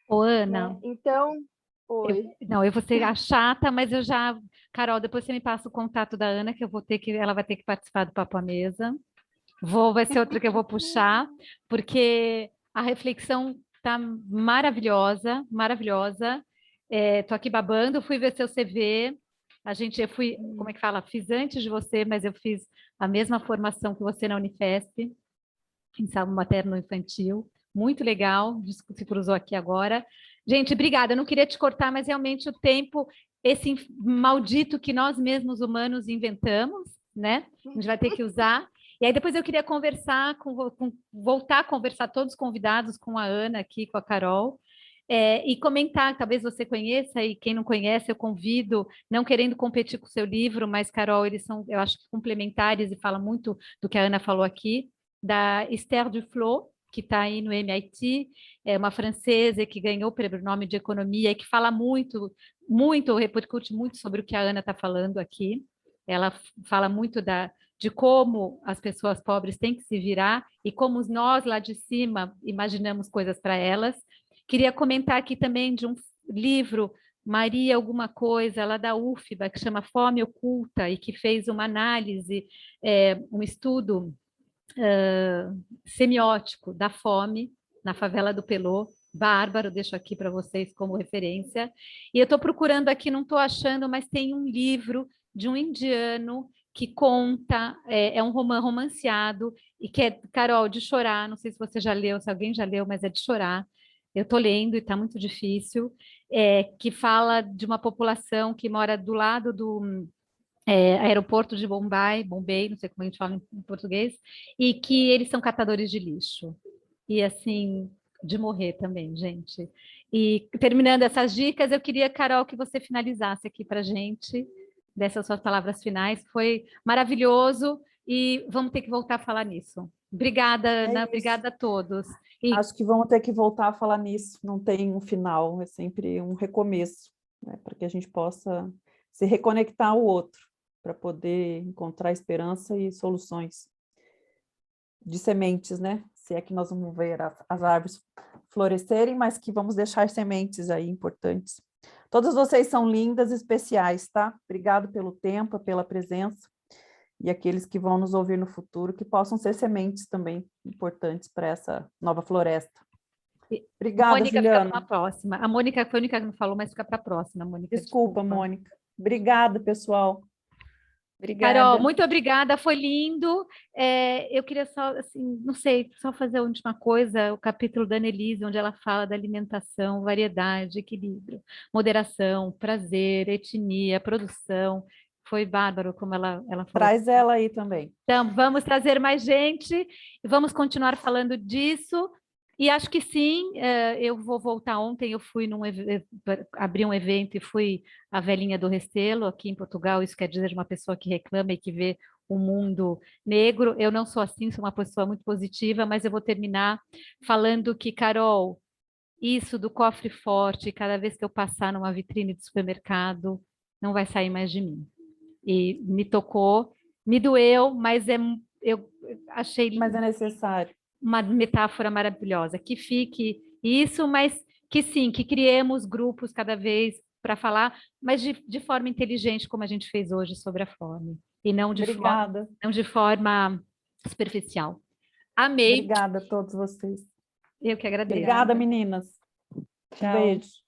Ô, Ana, né? Então, oi. Eu vou ser a chata, mas eu já... Carol, depois você me passa o contato da Ana, que ela vai ter que participar do Papo à Mesa. Vai ser outra que eu vou puxar, porque a reflexão está maravilhosa, maravilhosa. Tô aqui babando, fui ver seu CV. Eu fui, como é que fala? Fiz antes de você, mas eu fiz a mesma formação que você na Unifesp, em saúde materno-infantil. Muito legal, se cruzou aqui agora. Gente, obrigada. Eu não queria te cortar, mas realmente o tempo, esse maldito que nós mesmos humanos inventamos, né? A gente vai ter que usar. E aí depois eu queria voltar a conversar todos os convidados com a Ana aqui, com a Carol, e comentar, talvez você conheça, e quem não conhece, eu convido, não querendo competir com o seu livro, mas, Carol, eles são, eu acho, complementares e fala muito do que a Ana falou aqui, da Esther Duflo, que está aí no MIT, é uma francesa que ganhou o prêmio nome de economia e que fala muito, repercute muito sobre o que a Ana está falando aqui. Ela fala muito de como as pessoas pobres têm que se virar e como nós lá de cima imaginamos coisas para elas. Queria comentar aqui também de um livro, Maria alguma coisa, lá da UFBA, que chama Fome Oculta, e que fez uma análise, um estudo semiótico da fome na favela do Pelô. Bárbaro, deixo aqui para vocês como referência. E eu estou procurando aqui, não estou achando, mas tem um livro de um indiano que conta, é um romanceado, e que é, Carol, de chorar, não sei se você já leu, se alguém já leu, mas é de chorar, eu estou lendo e está muito difícil, que fala de uma população que mora do lado do aeroporto de Bombay, não sei como a gente fala em português, e que eles são catadores de lixo. E assim, de morrer também, gente. E terminando essas dicas, eu queria, Carol, que você finalizasse aqui para a gente, dessas suas palavras finais. Foi maravilhoso e vamos ter que voltar a falar nisso. Obrigada, Ana. isso. Obrigada a todos. E Acho que vamos ter que voltar a falar nisso, não tem um final, é sempre um recomeço, né, para que a gente possa se reconectar ao outro, para poder encontrar esperança e soluções de sementes, né? Se é que nós vamos ver as árvores florescerem, mas que vamos deixar sementes aí importantes. Todas vocês são lindas e especiais, tá? Obrigado pelo tempo, pela presença. E aqueles que vão nos ouvir no futuro, que possam ser sementes também importantes para essa nova floresta. Obrigada, Mônica, Juliana. fica para a próxima. A Mônica foi a única que não falou, mas fica para a próxima, Mônica. Desculpa, Mônica. Obrigada, pessoal. Obrigada. Carol, muito obrigada, foi lindo. Eu queria só, assim, não sei, só fazer a última coisa, o capítulo da Annelise, onde ela fala da alimentação, variedade, equilíbrio, moderação, prazer, etnia, produção. Foi bárbaro como ela falou. Traz ela aí também. Então, vamos trazer mais gente e vamos continuar falando disso. E acho que sim, eu vou voltar. Ontem eu fui abri um evento e fui a velhinha do Restelo aqui em Portugal. Isso quer dizer uma pessoa que reclama e que vê o mundo negro. Eu não sou assim, sou uma pessoa muito positiva, mas eu vou terminar falando que, Carol, isso do cofre forte, cada vez que eu passar numa vitrine de supermercado, não vai sair mais de mim. E me tocou, me doeu, mas eu achei Mas é necessário. uma metáfora maravilhosa, que fique isso, mas que sim, que criemos grupos cada vez para falar, mas de forma inteligente, como a gente fez hoje sobre a fome, e não Obrigada. não de forma superficial. Amei. Obrigada a todos vocês. Eu que agradeço. Obrigada, meninas. Tchau. Beijo.